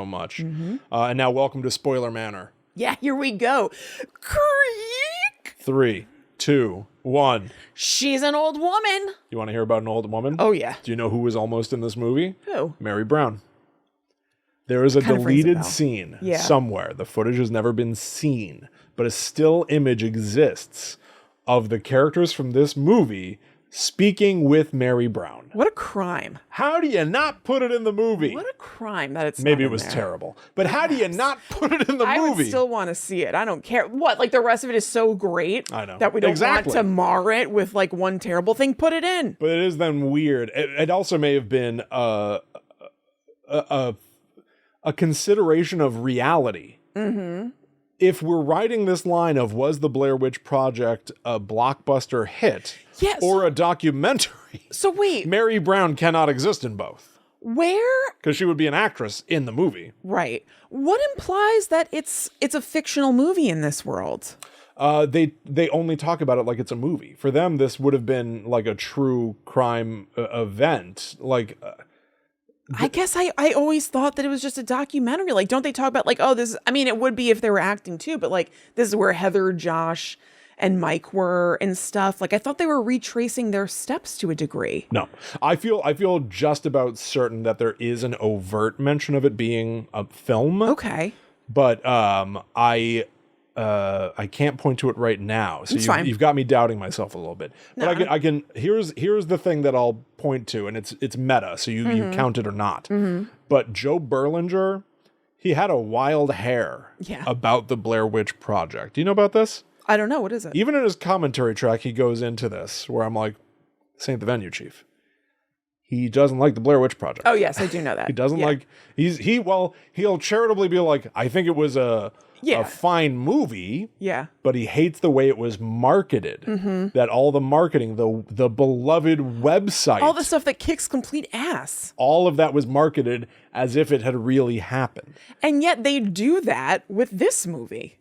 much. And now welcome to Spoiler Manor. Yeah, here we go. Creak. 3, 2, 1. She's an old woman. You want to hear about an old woman? Oh, yeah. Do you know who was almost in this movie? Who? Mary Brown. There is a Kind of rings a deleted bell. scene Yeah. somewhere. The footage has never been seen, but a still image exists of the characters from this movie speaking with Mary Brown. What a crime. How do you not put it in the movie? What a crime that it's Maybe not it in was there. terrible, but how do you not put it in the I movie? would still want to see it. I don't care. What? Like the rest of it is so great I know. that we don't Exactly. want to mar it with like one terrible thing. Put it in. But it is then weird. It also may have been a consideration of reality. If we're writing this line of was the Blair Witch Project a blockbuster hit Yes. or a documentary, So wait, Mary Brown cannot exist in both where? because she would be an actress in the movie. Right. What implies that it's a fictional movie in this world? They only talk about it like it's a movie. For them, this would have been like a true crime event. Like. I guess I always thought that it was just a documentary. Like, don't they talk about like, oh, this is, I mean, it would be if they were acting too, but like this is where Heather, Josh, and Mike were and stuff. Like, I thought they were retracing their steps to a degree. No, I feel just about certain that there is an overt mention of it being a film. Okay. But I can't point to it right now. So It's fine. you've got me doubting myself a little bit. But I can here's the thing that I'll point to, and it's meta, so you count it or not. But Joe Berlinger, he had a wild hair about the Blair Witch Project. Do you know about this? I don't know. What is it? Even in his commentary track, he goes into this where I'm like, this ain't the venue, Chief. He doesn't like the Blair Witch Project. Oh, yes, I do know that. He doesn't like he'll charitably be like, I think it was a fine movie. Yeah. But he hates the way it was marketed. That all the marketing, the beloved website, All the stuff that kicks complete ass. all of that was marketed as if it had really happened. And yet they do that with this movie.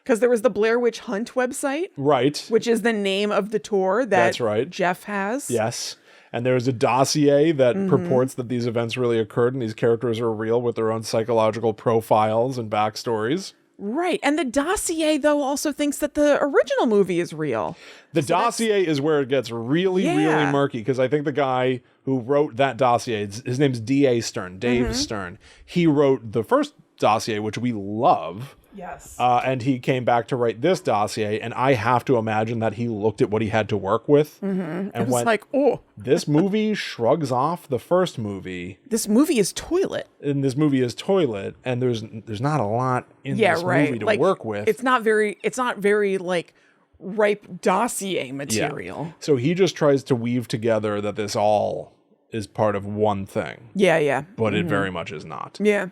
Because there was the Blair Witch Hunt website, Right. which is the name of the tour that That's right. Jeff has. Yes. And there's a dossier that purports that these events really occurred and these characters are real with their own psychological profiles and backstories. Right. And the dossier, though, also thinks that the original movie is real. The dossier is where it gets really, really Yeah. murky, because I think the guy who wrote that dossier, his name's D.A. Stern, Dave Stern. He wrote the first dossier, which we love. Yes. And he came back to write this dossier, and I have to imagine that he looked at what he had to work with and It was went, like, oh, this movie shrugs off the first movie, this movie is toilet. and this movie is toilet, and there's not a lot in this movie to like, work with. It's not very like ripe dossier material. So he just tries to weave together that this all is part of one thing, Yeah, yeah. but it very much is not. Yeah.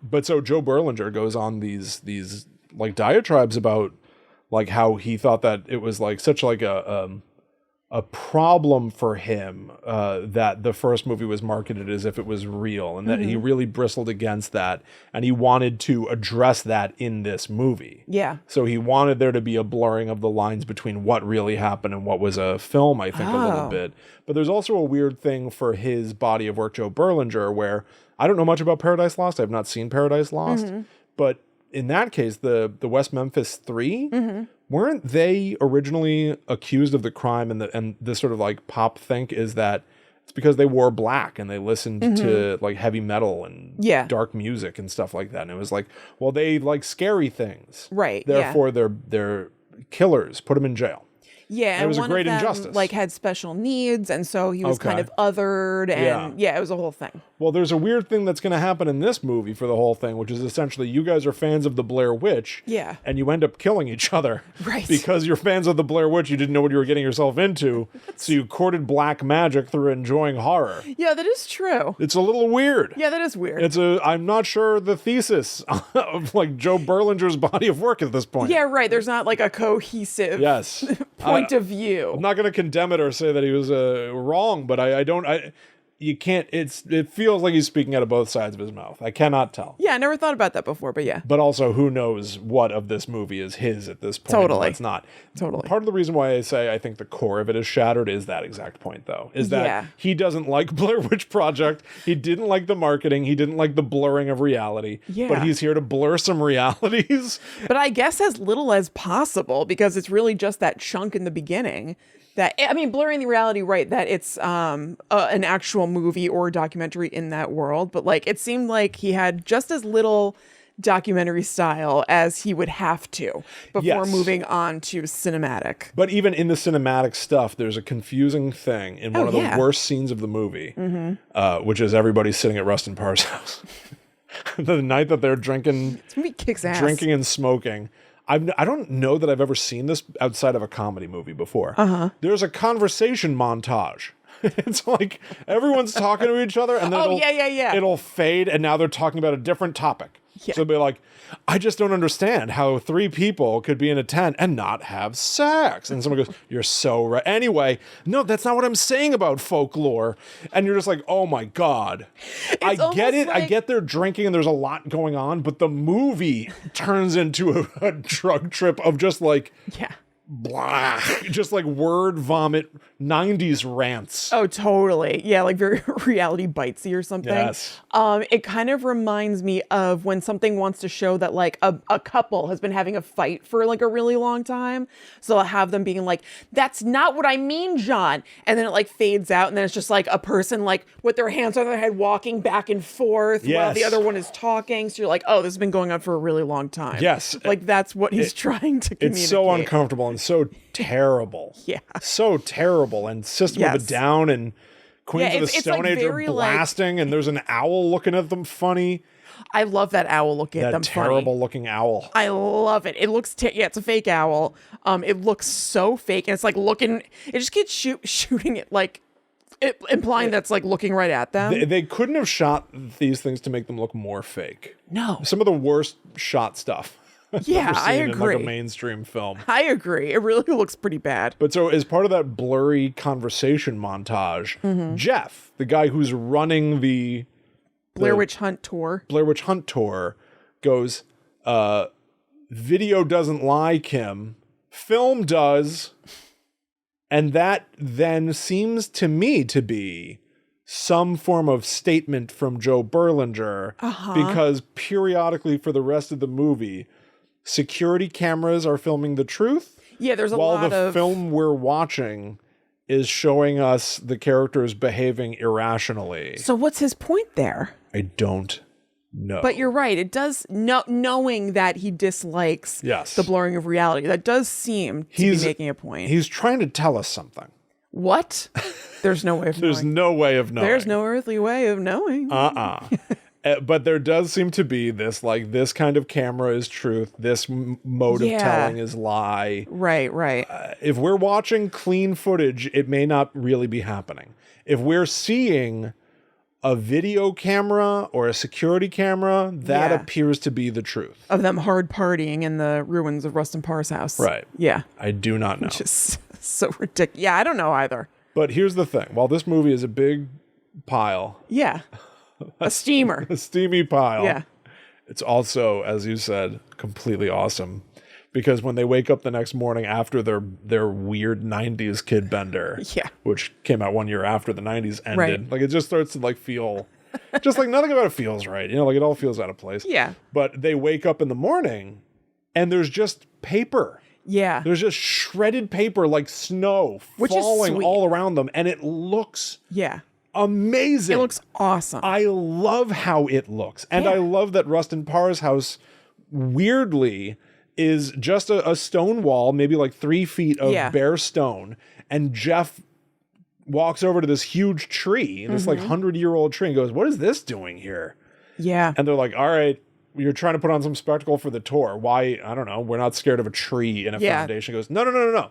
But so Joe Berlinger goes on these like diatribes about like how he thought that it was like such like a problem for him that the first movie was marketed as if it was real, and that he really bristled against that, and he wanted to address that in this movie. Yeah. So he wanted there to be a blurring of the lines between what really happened and what was a film, I think, a little bit. But there's also a weird thing for his body of work, Joe Berlinger, where I don't know much about Paradise Lost. I've not seen Paradise Lost. But in that case, the West Memphis 3, weren't they originally accused of the crime? And the sort of like pop think is that It's because they wore black and they listened to like heavy metal and dark music and stuff like that. And it was like, well, they like scary things. Right. Therefore, they're killers. Put them in jail. Yeah, and it was one a great of them, injustice. like, had special needs, and so he was kind of othered, and it was a whole thing. Well, there's a weird thing that's going to happen in this movie for the whole thing, which is essentially you guys are fans of the Blair Witch, and you end up killing each other, right? Because you're fans of the Blair Witch, you didn't know what you were getting yourself into, so you courted black magic through enjoying horror. Yeah, that is true. It's a little weird. Yeah, that is weird. I'm not sure the thesis of like Joe Berlinger's body of work at this point. Yeah, right. There's not like a cohesive point of view. I'm not going to condemn it or say that he was wrong, but you can't, it feels like he's speaking out of both sides of his mouth. I cannot tell. Yeah, I never thought about that before, but yeah. But also, who knows what of this movie is his at this point? Totally. It's not. Totally. Part of the reason why I say I think the core of it is shattered is that exact point, though. Is that he doesn't like Blair Witch Project. He didn't like the marketing. He didn't like the blurring of reality. Yeah. But he's here to blur some realities. But I guess as little as possible, because it's really just that chunk in the beginning. That, I mean, blurring the reality, right, that it's an actual movie or documentary in that world. But, like, it seemed like he had just as little documentary style as he would have to before moving on to cinematic. But even in the cinematic stuff, there's a confusing thing in one of the worst scenes of the movie, which is everybody sitting at Rustin Parr's house. The night that they're drinking, this movie kicks ass. Drinking and smoking. I don't know that I've ever seen this outside of a comedy movie before. There's a conversation montage. It's like everyone's talking to each other, and then it'll fade, and now they're talking about a different topic. Yeah. So they'll be like, I just don't understand how 3 people could be in a tent and not have sex. And someone goes, you're so right. Anyway, no, that's not what I'm saying about folklore. And you're just like, oh my God. I get it. I get they're drinking and there's a lot going on, but the movie turns into a drug trip of just like, blah, just like word vomit 90s rants. Oh, totally. Yeah, like very reality bitesy or something. Yes. It kind of reminds me of when something wants to show that like a couple has been having a fight for like a really long time. So I'll have them being like, that's not what I mean, John. And then it like fades out and then it's just like a person like with their hands on their head walking back and forth while the other one is talking. So you're like, oh, this has been going on for a really long time. Yes. Like that's what he's trying to communicate. It's so uncomfortable and so terrible. So terrible. And System of a Down and Queens of the Stone Age are blasting, and there's an owl looking at them funny. I love that owl looking at them funny. That terrible looking owl. I love it. It looks, it's a fake owl. It looks so fake, and it's like looking, it just keeps shooting it like, implying that's like looking right at them. They couldn't have shot these things to make them look more fake. No. Some of the worst shot stuff. Yeah, I agree. In like a mainstream film. I agree. It really looks pretty bad. But so as part of that blurry conversation montage, Jeff, the guy who's running the Blair Witch Hunt tour, goes, video doesn't lie, Kim. Film does. And that then seems to me to be some form of statement from Joe Berlinger, because periodically for the rest of the movie, security cameras are filming the truth. Yeah, there's a while lot the of film we're watching is showing us the characters behaving irrationally. So what's his point there? I don't know. But you're right. It does, knowing that he dislikes the blurring of reality, that does seem to be making a point. He's trying to tell us something. What? There's no way of knowing. There's no way of knowing. There's no earthly way of knowing. But there does seem to be this, like, this kind of camera is truth. This mode of telling is lie. Right. If we're watching clean footage, it may not really be happening. If we're seeing a video camera or a security camera, that appears to be the truth. Of them hard partying in the ruins of Rustin Parr's house. Right. Yeah. I do not know. Which is so ridiculous. Yeah, I don't know either. But here's the thing. While this movie is a big pile. Yeah. A steamer. A steamy pile. Yeah. It's also, as you said, completely awesome. Because when they wake up the next morning after their weird 90s kid bender, which came out 1 year after the 90s ended, like it just starts to like feel, just like nothing about it feels right. You know, like it all feels out of place. Yeah. But they wake up in the morning and there's just paper. Yeah. There's just shredded paper like snow which falling is sweet. all around them. And it looks amazing. It looks awesome. I love how it looks. And I love that Rustin Parr's house, weirdly, is just a stone wall, maybe like 3 feet of bare stone. And Jeff walks over to this huge tree, this like 100-year-old tree, and goes, "What is this doing here?" Yeah. And they're like, "All right, you're trying to put on some spectacle for the tour. Why? I don't know. We're not scared of a tree in a foundation." He goes, No.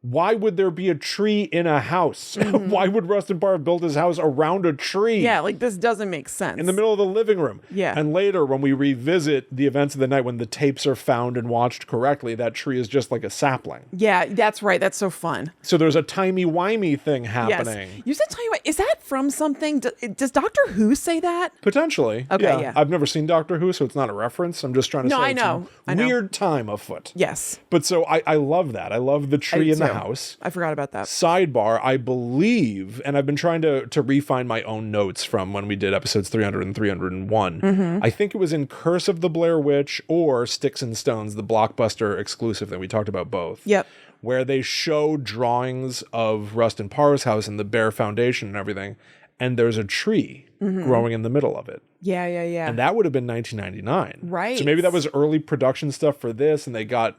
Why would there be a tree in a house? Why would Rustin Parr build his house around a tree? Yeah, like this doesn't make sense. In the middle of the living room. Yeah. And later, when we revisit the events of the night, when the tapes are found and watched correctly, that tree is just like a sapling. Yeah, that's right. That's so fun. So there's a timey-wimey thing happening. Yes. You said timey-wimey. Is that from something? Does Doctor Who say that? Potentially. Okay, yeah. I've never seen Doctor Who, so it's not a reference. I'm just trying to say I it's know. weird time afoot. Yes. But so I love that. I love the tree in the house. I forgot about that. Sidebar, I believe, and I've been trying to refine my own notes from when we did episodes 300 and 301. I think it was in Curse of the Blair Witch or Sticks and Stones, the Blockbuster exclusive that we talked about both. Yep. Where they show drawings of Rustin Parr's house and the bare foundation and everything, and there's a tree growing in the middle of it. Yeah. And that would have been 1999. Right. So maybe that was early production stuff for this, and they got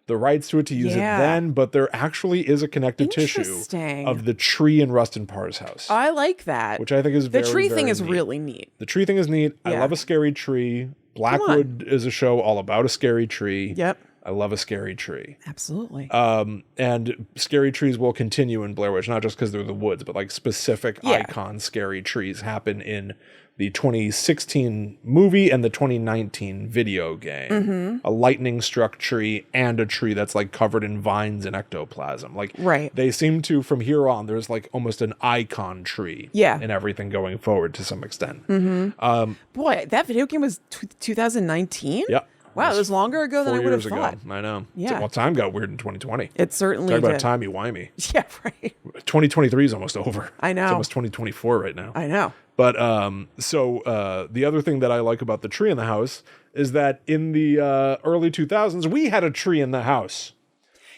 the rights to it to use it then, but there actually is a connective tissue of the tree in Rustin Parr's house. I like that. Which I think is very, the tree thing very is neat. really neat. The tree thing is neat. I love a scary tree. Blackwood is a show all about a scary tree. Yep. I love a scary tree. Absolutely. And scary trees will continue in Blair Witch, not just because they're the woods, but like specific icon scary trees happen in the 2016 movie and the 2019 video game. A lightning struck tree and a tree that's like covered in vines and ectoplasm. Like they seem to, from here on, there's like almost an icon tree in everything going forward to some extent. Boy, that video game was 2019? Yeah. Wow, it was longer ago than I would have 4 years thought. ago. I know. Yeah. Well, time got weird in 2020. It certainly Talk did. about timey-wimey. Yeah, right. 2023 is almost over. I know. It's almost 2024 right now. I know. But the other thing that I like about the tree in the house is that in the early 2000s, we had a tree in the house.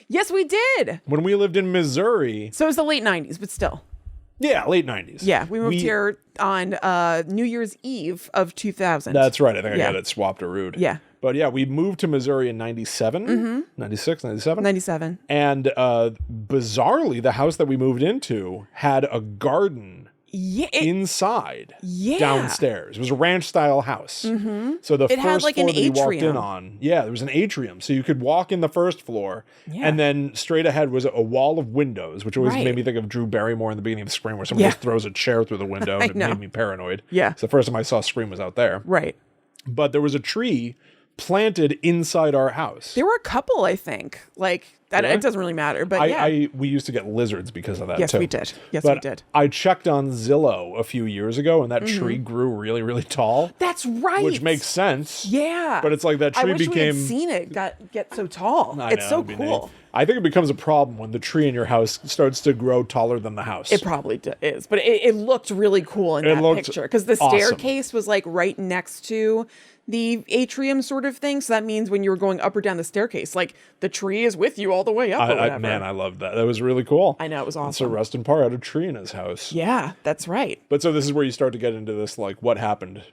Yes, we did. When we lived in Missouri. So it was the late 90s, but still. Yeah, late 90s. Yeah, we moved here on New Year's Eve of 2000. That's right. I think I got it swapped or rude. Yeah. But yeah, we moved to Missouri in 97, 96, 97. 97. And bizarrely, the house that we moved into had a garden inside downstairs. It was a ranch style house. So the it first had like floor an that you walked atrium. in on, there was an atrium. So you could walk in the first floor and then straight ahead was a wall of windows, which always made me think of Drew Barrymore in the beginning of Scream, where someone just throws a chair through the window and it made me paranoid. Yeah. So the first time I saw Scream was out there. Right. But there was a tree planted inside our house. There were a couple, I think. Like, that, it doesn't really matter, but we used to get lizards because of that, yes, too. we did. Yes, But we did. I checked on Zillow a few years ago, and that tree grew really, really tall. That's right. Which makes sense. Yeah. But it's like that tree I wish became... we had seen it get so tall. It's so cool. I think it becomes a problem when the tree in your house starts to grow taller than the house. It probably is, but it looked really cool in that picture because the staircase was like right next to the atrium sort of thing. So that means when you were going up or down the staircase, like the tree is with you all the way up or whatever. Man, I loved that. That was really cool. I know, it was awesome. And so Rustin Parr had a tree in his house. Yeah, that's right. But so this is where you start to get into this, like, what happened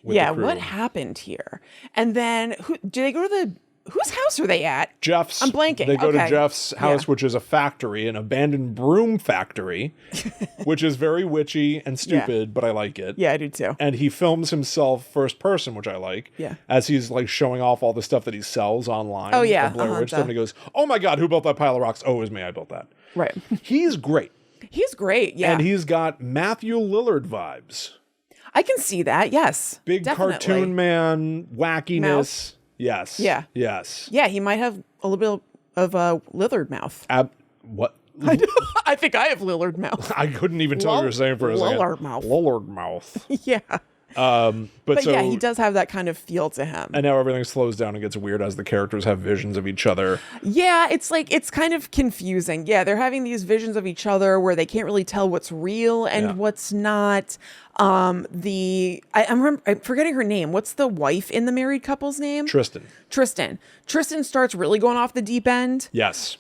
with the crew. What happened here? And then do they go to the... Whose house are they at? Jeff's. I'm blanking. They go to Jeff's house, which is a factory, an abandoned broom factory, which is very witchy and stupid, but I like it. Yeah, I do too. And he films himself first person, which I like. Yeah. As he's like showing off all the stuff that he sells online. Oh, yeah. The Blair Witch stuff. And he goes, "Oh my God, who built that pile of rocks? Oh, it was me. I built that." Right. He's great. He's great. Yeah. And he's got Matthew Lillard vibes. I can see that. Yes. Big definitely. cartoon man, wackiness. Mouth. Yes. Yeah. Yes. Yeah, he might have a little bit of a Lillard mouth. What? I think I have Lillard mouth. I couldn't even tell what you were saying for a second. Lillard mouth. Lillard mouth. Yeah. But so, yeah, he does have that kind of feel to him. And now everything slows down and gets weird as the characters have visions of each other. Yeah, it's kind of confusing. Yeah, they're having these visions of each other where they can't really tell what's real and what's not. I'm forgetting her name. What's the wife in the married couple's name? Tristan. Tristan starts really going off the deep end. Yes.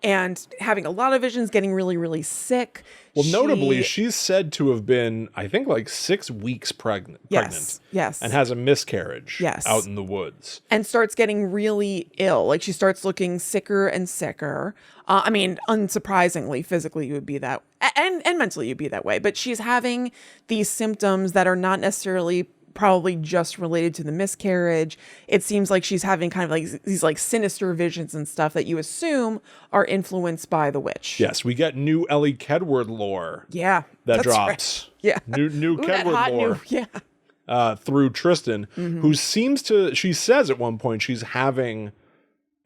and having a lot of visions, getting really, really sick. Well, notably, she's said to have been, I think, like 6 weeks pregnant. Yes. And has a miscarriage Yes. out in the woods. And starts getting really ill. Like, she starts looking sicker and sicker. I mean, unsurprisingly, physically you would be that, and mentally you'd be that way. But she's having these symptoms that are not necessarily probably just related to the miscarriage. It seems like she's having kind of like these like sinister visions and stuff that you assume are influenced by the witch. Yes, we get new Ellie Kedward lore. Yeah. That that's drops. Right. Yeah. New Ooh, that Kedward hot lore. yeah. Through Kristen, who seems to, she says at one point she's having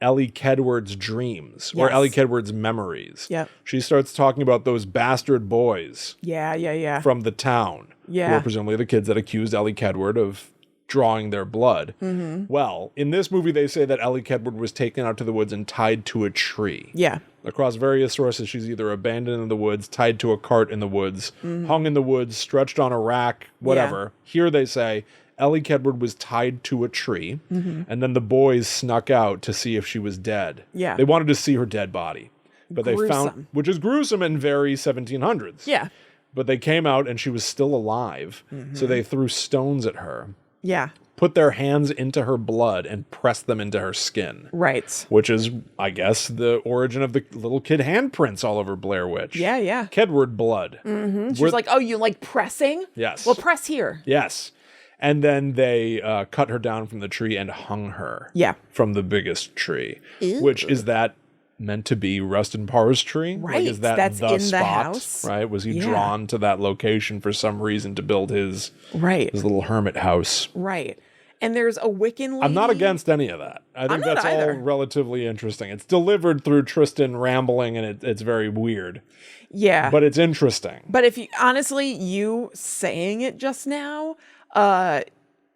Ellie Kedward's dreams or Yes. Ellie Kedward's memories. Yep. She starts talking about those bastard boys Yeah. from the town. Yeah. Who are presumably the kids that accused Ellie Kedward of drawing their blood. Well, in this movie, they say that Ellie Kedward was taken out to the woods and tied to a tree. Yeah. Across various sources, she's either abandoned in the woods, tied to a cart in the woods, hung in the woods, stretched on a rack, whatever. Here they say Ellie Kedward was tied to a tree, and then the boys snuck out to see if she was dead. Yeah. They wanted to see her dead body. But they found, Gruesome. which is gruesome and very 1700s. Yeah. But they came out and she was still alive. So they threw stones at her, Yeah. put their hands into her blood, and pressed them into her skin. Right. Which is, I guess, the origin of the little kid handprints all over Blair Witch. Yeah. Kedward blood. She's like, oh, you like pressing? Yes. Well, press here. Yes. And then they cut her down from the tree and hung her. Yeah. From the biggest tree. Which is that meant to be Rustin Parr's tree? Right. Like, is that That's the in the spot? house. Right? Was he Yeah. drawn to that location for some reason to build his Right. little hermit house? Right. And there's a Wiccan lady. I'm not against any of that. I think not that's all either. relatively interesting. It's delivered through Tristan rambling, and it's very weird. Yeah. But it's interesting. But if you honestly, you saying it just now,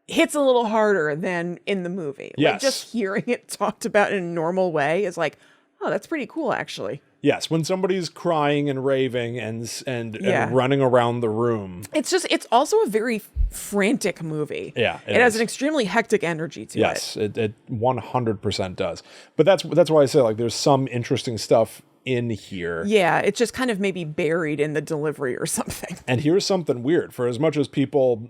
hits a little harder than in the movie. Yes. Like just hearing it talked about in a normal way is like, oh, that's pretty cool actually. Yes, when somebody's crying and raving and Yeah. running around the room. It's also a very frantic movie. Yeah, It has an extremely hectic energy to it. Yes, it 100% does. But that's why I say, like, there's some interesting stuff in here. Yeah, it's just kind of maybe buried in the delivery or something. And here's something weird. For as much as people,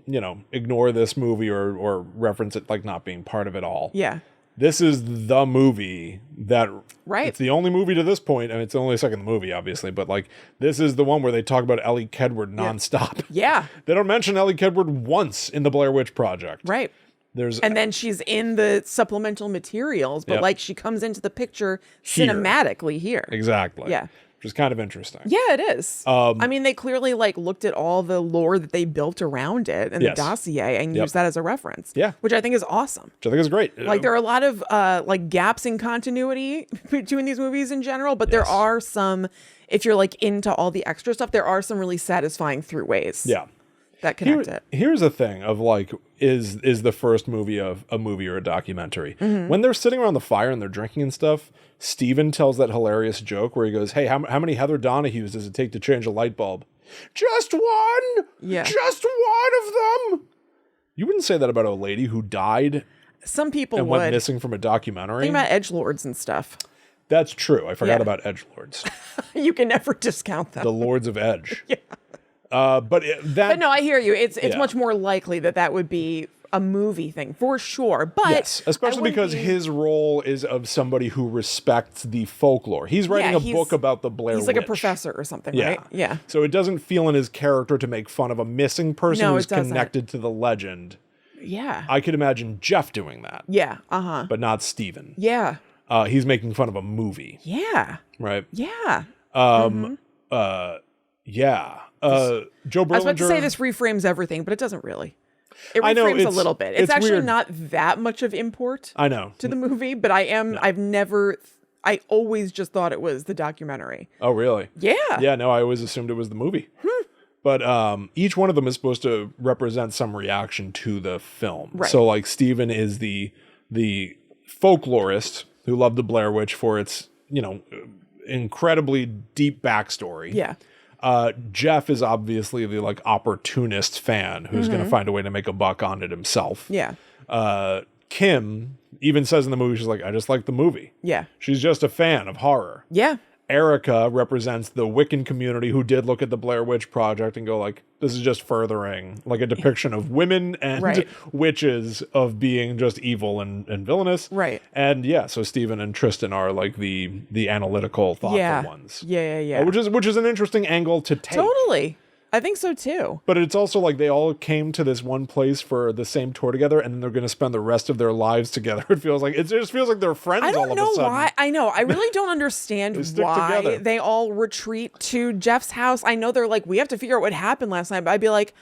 ignore this movie or reference it like not being part of it all. Yeah. This is the movie that, Right. It's the only movie to this point, and it's only the second movie, obviously, but like this is the one where they talk about Ellie Kedward nonstop. Yeah. They don't mention Ellie Kedward once in the Blair Witch Project. Right. And then she's in the supplemental materials, but Yep. like she comes into the picture Here. cinematically here. Exactly. Yeah. Which is kind of interesting. Yeah, it is. I mean, they clearly like looked at all the lore that they built around it and Yes. the dossier and Yep. used that as a reference. Yeah. Which I think is awesome. Which I think is great. Like there are a lot of like gaps in continuity between these movies in general, but there Yes. are some, if you're like into all the extra stuff, there are some really satisfying throughways. Yeah. That connect it. Here's the thing of like, is the first movie of a movie or a documentary. Mm-hmm. When they're sitting around the fire and they're drinking and stuff, Steven tells that hilarious joke where he goes, hey, how many Heather Donahues does it take to change a light bulb? Just one! Yeah. Just one of them! You wouldn't say that about a lady who died Some people and went would. missing from a documentary. Think about edgelords and stuff. That's true. I forgot Yeah. about edgelords. You can never discount them. The Lords of Edge. Yeah. But But no, I hear you. It's Yeah. much more likely that would be a movie thing for sure. But yes, I especially wouldn't because be- his role is of somebody who respects the folklore. He's writing a he's- book about the Blair Witch. he's like a professor or something, Yeah. right? Yeah. So it doesn't feel in his character to make fun of a missing person No, who's it doesn't. connected to the legend. Yeah. I could imagine Jeff doing that, Yeah. Uh-huh. but not Steven. Yeah. He's making fun of a movie, Yeah. right? Yeah. Yeah. Joe Berlinger. I was about to say this reframes everything, but it doesn't really. It I know, reframes a it's- little bit. It's it's actually weird. not that much of import I know. to the movie, but I always just thought it was the documentary. Oh, really? Yeah. Yeah, no, I always assumed it was the movie. But each one of them is supposed to represent some reaction to the film. Right. So like Steven is the folklorist who loved the Blair Witch for its, incredibly deep backstory. Yeah. Jeff is obviously the like opportunist fan who's going to find a way to make a buck on it himself. Yeah. Kim even says in the movie, she's like, I just like the movie. Yeah. She's just a fan of horror. Yeah. Erica represents the Wiccan community who did look at the Blair Witch Project and go like, this is just furthering like a depiction of women and Right. witches of being just evil and villainous. Right. And yeah, so Stephen and Tristan are like the analytical, thoughtful ones. Yeah. Which is an interesting angle to take. Totally. I think so too. But it's also like they all came to this one place for the same tour together, and then they're going to spend the rest of their lives together. It just feels like they're friends I all don't of know a sudden. why. I know. I really don't understand stick why together. they all retreat to Jeff's house. I know they're like, we have to figure out what happened last night, but I'd be like,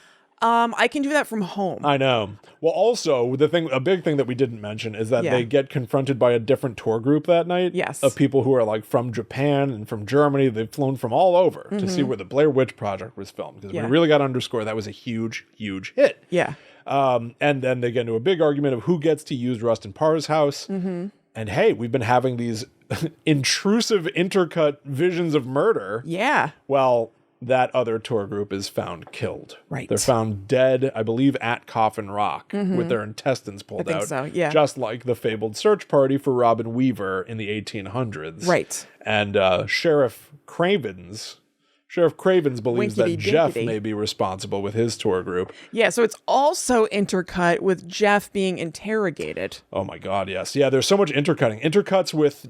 I can do that from home. I know. Well, also a big thing that we didn't mention is that Yeah. they get confronted by a different tour group that night. Yes. Of people who are like from Japan and from Germany. They've flown from all over to see where the Blair Witch Project was filmed, because Yeah. we really got to underscore that was a huge, huge hit. Yeah. And then they get into a big argument of who gets to use Rustin Parr's house. And hey, we've been having these intrusive intercut visions of murder. Yeah. Well, that other tour group is found killed. Right. They're found dead, I believe, at Coffin Rock with their intestines pulled I think out. so, yeah. Just like the fabled search party for Robin Weaver in the 1800s. Right. And Sheriff Cravens believes that Winkety Jeff dinkety. may be responsible with his tour group. Yeah. So it's also intercut with Jeff being interrogated. Oh my God, yes. Yeah, there's so much intercutting. Intercuts with,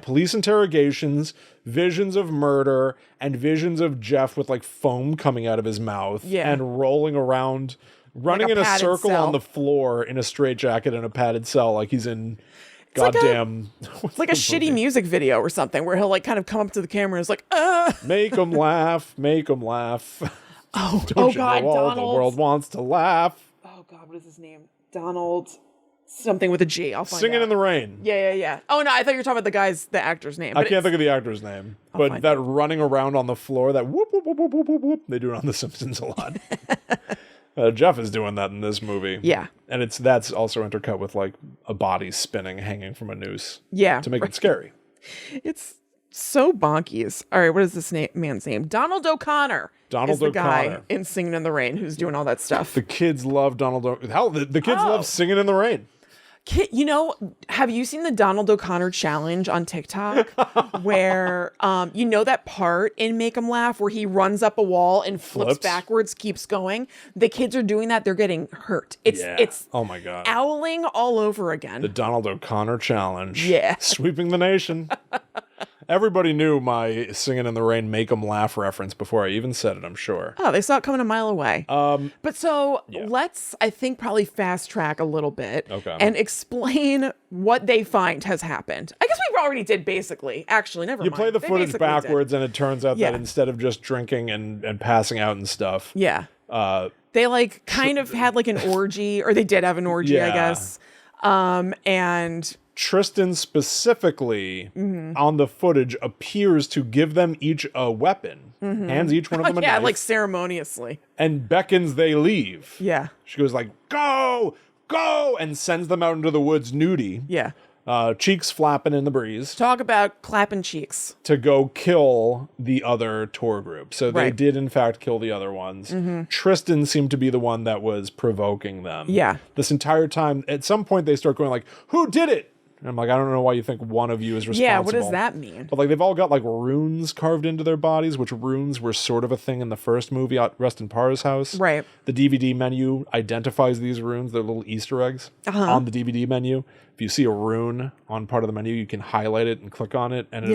police interrogations, visions of murder, and visions of Jeff with like foam coming out of his mouth and rolling around, running Like a in a padded circle cell. on the floor in a straitjacket in a padded cell like he's in like a- goddamn... It's like a shitty music video or something where he'll like kind of come up to the camera and it's like, Make 'em laugh, make 'em laugh. Oh, Don't you God, know all the Donald. world wants to laugh. Oh God, what is his name? Donald something with a G. I'll find Singing out. in the Rain. Yeah. Oh no, I thought you were talking about the actor's name. I but can't it's- think of the actor's name, but find that running around on the floor, that whoop, whoop, whoop, whoop, whoop, whoop, whoop, they do it on The Simpsons a lot. Jeff is doing that in this movie. Yeah. And that's also intercut with like a body spinning, hanging from a noose. Yeah, To make it scary. It's so bonkies. All right, what is this man's name? Donald O'Connor. Donald is the guy O'Connor. in Singing in the Rain who's doing all that stuff. The kids love Hell, the kids Oh. love Singing in the Rain. Have you seen the Donald O'Connor challenge on TikTok where that part in Make 'em Laugh where he runs up a wall and flips backwards, keeps going? The kids are doing that. They're getting hurt. It's Oh my God. owling all over again. The Donald O'Connor challenge. Yeah. Sweeping the nation. Everybody knew my Singing in the Rain Make 'em Laugh reference before I even said it, I'm sure. Oh, they saw it coming a mile away. But so let's, I think, probably fast track a little bit and explain what they find has happened. I guess we already did basically. Actually, never mind. You play the They footage basically backwards, and it turns out Yeah. that instead of just drinking and passing out and stuff, did. Yeah. They like kind of had like an orgy, or they did have an orgy, I Yeah. guess. And Tristan specifically on the footage appears to give them each a weapon, hands each one of them a yeah, knife, like ceremoniously. and beckons they leave. Yeah. She goes like, go, and sends them out into the woods nudie, Yeah. cheeks flapping in the breeze, Talk about clapping cheeks. to go kill the other tour group. So they Right. did, in fact, kill the other ones. Tristan seemed to be the one that was provoking them. Yeah. This entire time, at some point, they start going like, who did it? And I'm like, I don't know why you think one of you is responsible. Yeah, what does that mean? But like, they've all got like runes carved into their bodies, which runes were sort of a thing in the first movie at Rustin Parr's house. Right. The DVD menu identifies these runes. They're little Easter eggs on the DVD menu. If you see a rune on part of the menu, you can highlight it and click on it, and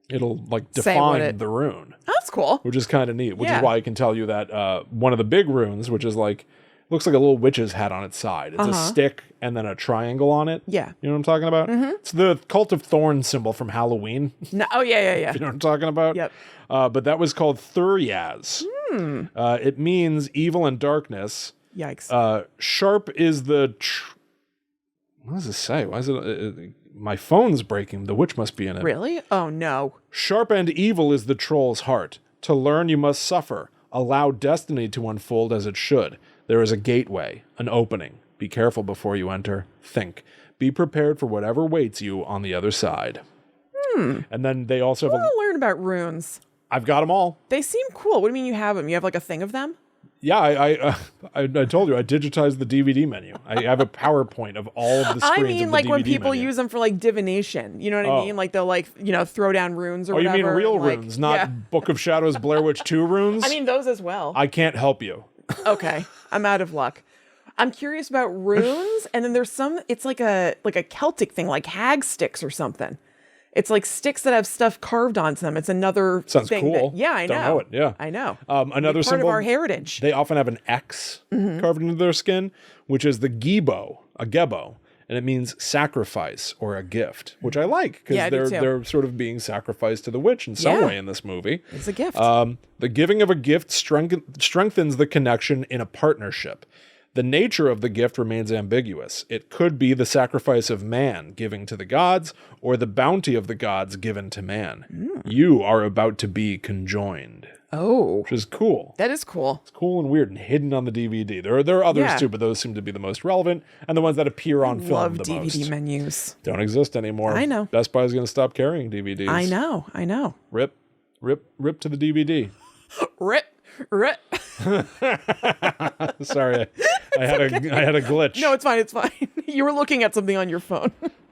it'll like Say what define the rune, That's cool. which is kind of neat. Which Yeah. is why I can tell you that one of the big runes, which is like, looks like a little witch's hat on its side. It's a stick and then a triangle on it. Yeah. You know what I'm talking about? It's the Cult of Thorns symbol from Halloween. No, oh, yeah. You know what I'm talking about? Yep. But that was called Thuryaz. It means evil and darkness. Yikes. Sharp is the... what does it say? Why is it... my phone's breaking. The witch must be in it. Really? Oh, no. Sharp and evil is the troll's heart. To learn you must suffer. Allow destiny to unfold as it should. There is a gateway, an opening. Be careful before you enter. Think. Be prepared for whatever waits you on the other side. And then they also I have want to learn about runes. I've got them all. They seem cool. What do you mean you have them? You have like a thing of them? Yeah, I told you I digitized the DVD menu. I have a PowerPoint of all of the screens. I mean, of the like when DVD people menu. use them for like divination. You know what I mean? Like they'll like throw down runes or Oh, whatever. you mean real and, like, runes, not yeah. Book of Shadows, Blair Witch 2 runes? I mean those as well. I can't help you. Okay, I'm out of luck. I'm curious about runes, and then there's some. It's like a Celtic thing, like hag sticks or something. It's like sticks that have stuff carved onto them. It's another Sounds thing. cool. Yeah, I know. Don't know it. Yeah, I know. Another Part symbol of our heritage. They often have an X carved into their skin, which is the gebo, a gebo, and it means sacrifice or a gift, which I like because Yeah, I do too. they're sort of being sacrificed to the witch in some Yeah. way in this movie. It's a gift. The giving of a gift strengthens the connection in a partnership. The nature of the gift remains ambiguous. It could be the sacrifice of man giving to the gods, or the bounty of the gods given to man. You are about to be conjoined, Oh, which is cool. that is cool. It's cool and weird and hidden on the DVD. There are others Yeah. too, but those seem to be the most relevant and the ones that appear on film Love the DVD most. menus. Don't exist anymore. I know. Best Buy is going to stop carrying DVDs. I know. Rip to the DVD. Rip. Sorry, I had a glitch. No, it's fine. It's fine. You were looking at something on your phone.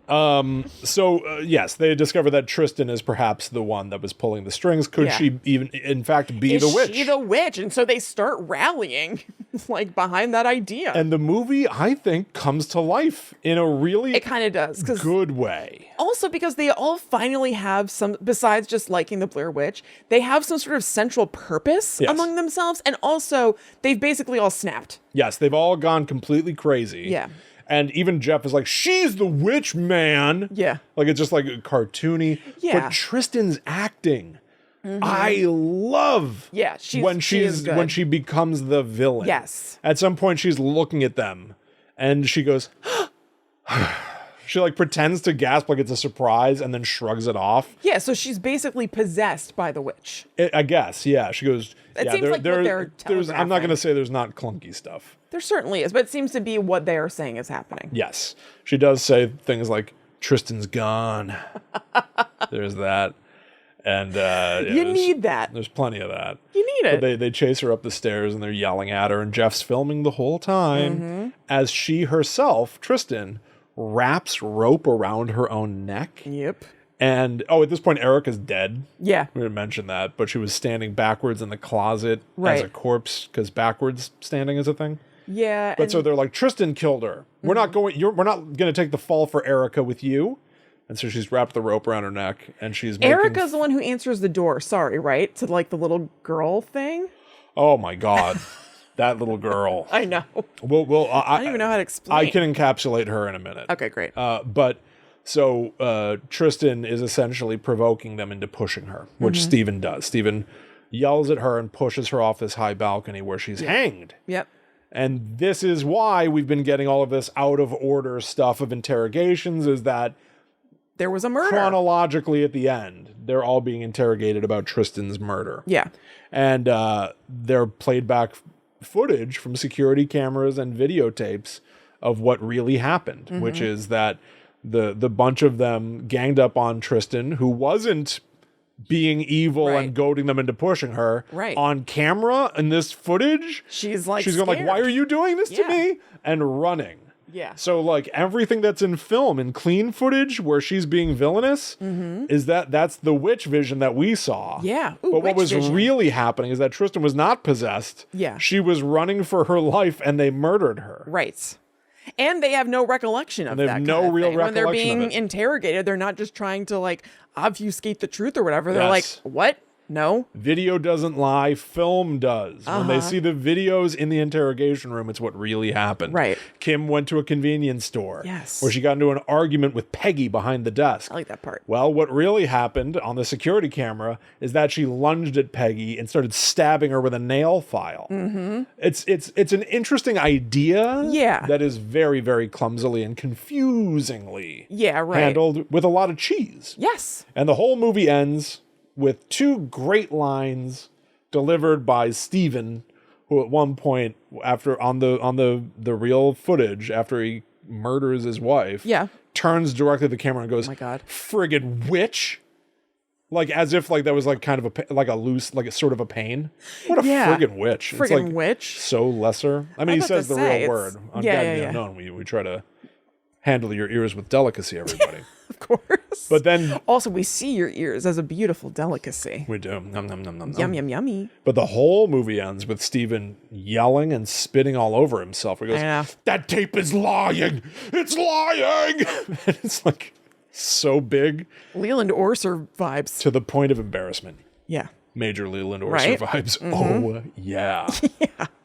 So yes, they discover that Tristan is perhaps the one that was pulling the strings. Could Yeah. she even, in fact, be Is the witch? she the witch? And so they start rallying, like behind that idea. And the movie, I think, comes to life in a really it kind of does, because good way. also because they all finally have some, besides just liking the Blair Witch, they have some sort of central purpose Yes. among themselves, and also they've basically all snapped. Yes, they've all gone completely crazy. Yeah. And even Jeff is like, she's the witch, man. Yeah. Like, it's just like cartoony. Yeah. But Tristan's acting, I love. Yeah, when she is good. when she becomes the villain. Yes. At some point, she's looking at them, and she goes, she like pretends to gasp like it's a surprise, and then shrugs it off. Yeah, so she's basically possessed by the witch. I guess, yeah. She goes. It yeah, seems like what they're there's. I'm not telegraphing. going to say there's not clunky stuff. There certainly is, but it seems to be what they are saying is happening. Yes. She does say things like, Tristan's gone. There's that. And yeah, You need that. There's plenty of that. You need it. But they chase her up the stairs and they're yelling at her, and Jeff's filming the whole time as she herself, Tristan, wraps rope around her own neck. Yep. And at this point, Erica's dead. Yeah. We didn't mention that, but she was standing backwards in the closet as Right. a corpse because backwards standing is a thing. Yeah. But so they're like, Tristan killed her. We're not going. We're not going to take the fall for Erica with you. And so she's wrapped the rope around her neck, and she's making. Erica's the one who answers the door. Sorry, right? To like the little girl thing. Oh my God, that little girl. I know. Well, I don't even know how to explain. I can encapsulate her in a minute. Okay, great. But so Tristan is essentially provoking them into pushing her, which Steven does. Steven yells at her and pushes her off this high balcony where she's hanged. Yep. And this is why we've been getting all of this out of order stuff of interrogations, is that There was a murder. chronologically at the end, they're all being interrogated about Tristan's murder. Yeah. And they're played back footage from security cameras and videotapes of what really happened, which is that the bunch of them ganged up on Tristan, who wasn't being evil Right. and goading them into pushing her. Right. On camera in this footage, She's like she's going like, scared. why are you doing this to Yeah. me? And running. Yeah. So like everything that's in film and clean footage where she's being villainous is that's the witch vision that we saw. Yeah. Ooh, but what witch was vision. really happening is that Tristan was not possessed. Yeah. She was running for her life and they murdered her. Right. And they have no recollection of they that. have kind no of real thing. When they're recollection of being it. interrogated, they're not just trying to like obfuscate the truth or whatever. They're Yes. like, what? No. Video doesn't lie, film does. When they see the videos in the interrogation room, it's what really happened. Right. Kim went to a convenience store. Yes. Where she got into an argument with Peggy behind the desk. I like that part. Well, what really happened on the security camera is that she lunged at Peggy and started stabbing her with a nail file. Mm-hmm. It's an interesting idea. Yeah. That is very, very clumsily and confusingly Yeah, right. handled with a lot of cheese. Yes. And the whole movie ends with two great lines delivered by Steven, who at one point after on the real footage after he murders his wife, Yeah. turns directly to the camera and goes, Oh my God. friggin' witch. Like as if like that was like kind of like a loose, like a sort of a pain. What a Yeah. friggin' witch. It's Friggin' like witch. so lesser. I mean, he about says to the say, real it's- word. On yeah, God yeah, the yeah. Unknown, we try to handle your ears with delicacy, everybody. Of course. But then also, we see your ears as a beautiful delicacy. we do. Nom, nom, nom, nom, Yum, nom. yum, yummy. But the whole movie ends with Steven yelling and spitting all over himself. He goes, I know. "That tape is lying! It's lying!" And it's like so big Leland Orser vibes. to the point of embarrassment. Yeah. Major Leland Orser Right? vibes. Oh, yeah.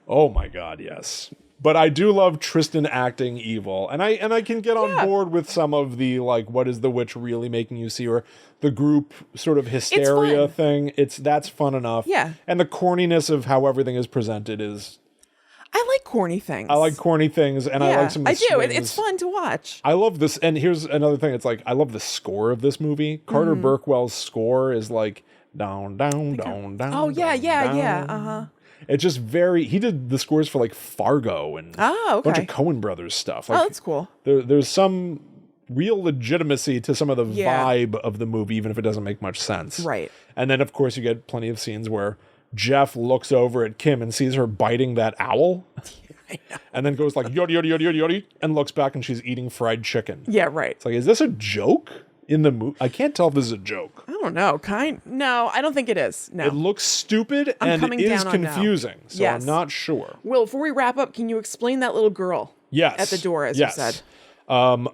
Oh, my God, yes. But I do love Tristan acting evil. And I can get on board with some of the, like, what is the witch really making you see? Or the group sort of hysteria fun. thing. That's fun enough. Yeah. And the corniness of how everything is presented is... I like corny things. I like corny things, and I like some of the I do. swings. It's fun to watch. I love this, and here's another thing. It's like I love the score of this movie. Carter Mm-hmm. Burkwell's score is like down, down, down, down. Oh, yeah, down, yeah, down. yeah. Uh-huh. It's just very. He did the scores for like Fargo and Oh, a bunch okay. of Coen Brothers stuff. Oh, Like, that's cool. there's some real legitimacy to some of the Yeah. vibe of the movie, even if it doesn't make much sense. Right. And then, of course, you get plenty of scenes where Jeff looks over at Kim and sees her biting that owl. And then goes like yodi yodi yodi yodi yodi and looks back and she's eating fried chicken. Yeah, right. It's like, is this a joke in the movie? I can't tell if this is a joke. I don't know. No, I don't think it is. No. It looks stupid I'm and it coming is down on no. confusing. So Yes. I'm not sure. Will, before we wrap up, can you explain that little girl? Yes. At the door, as yes. you said.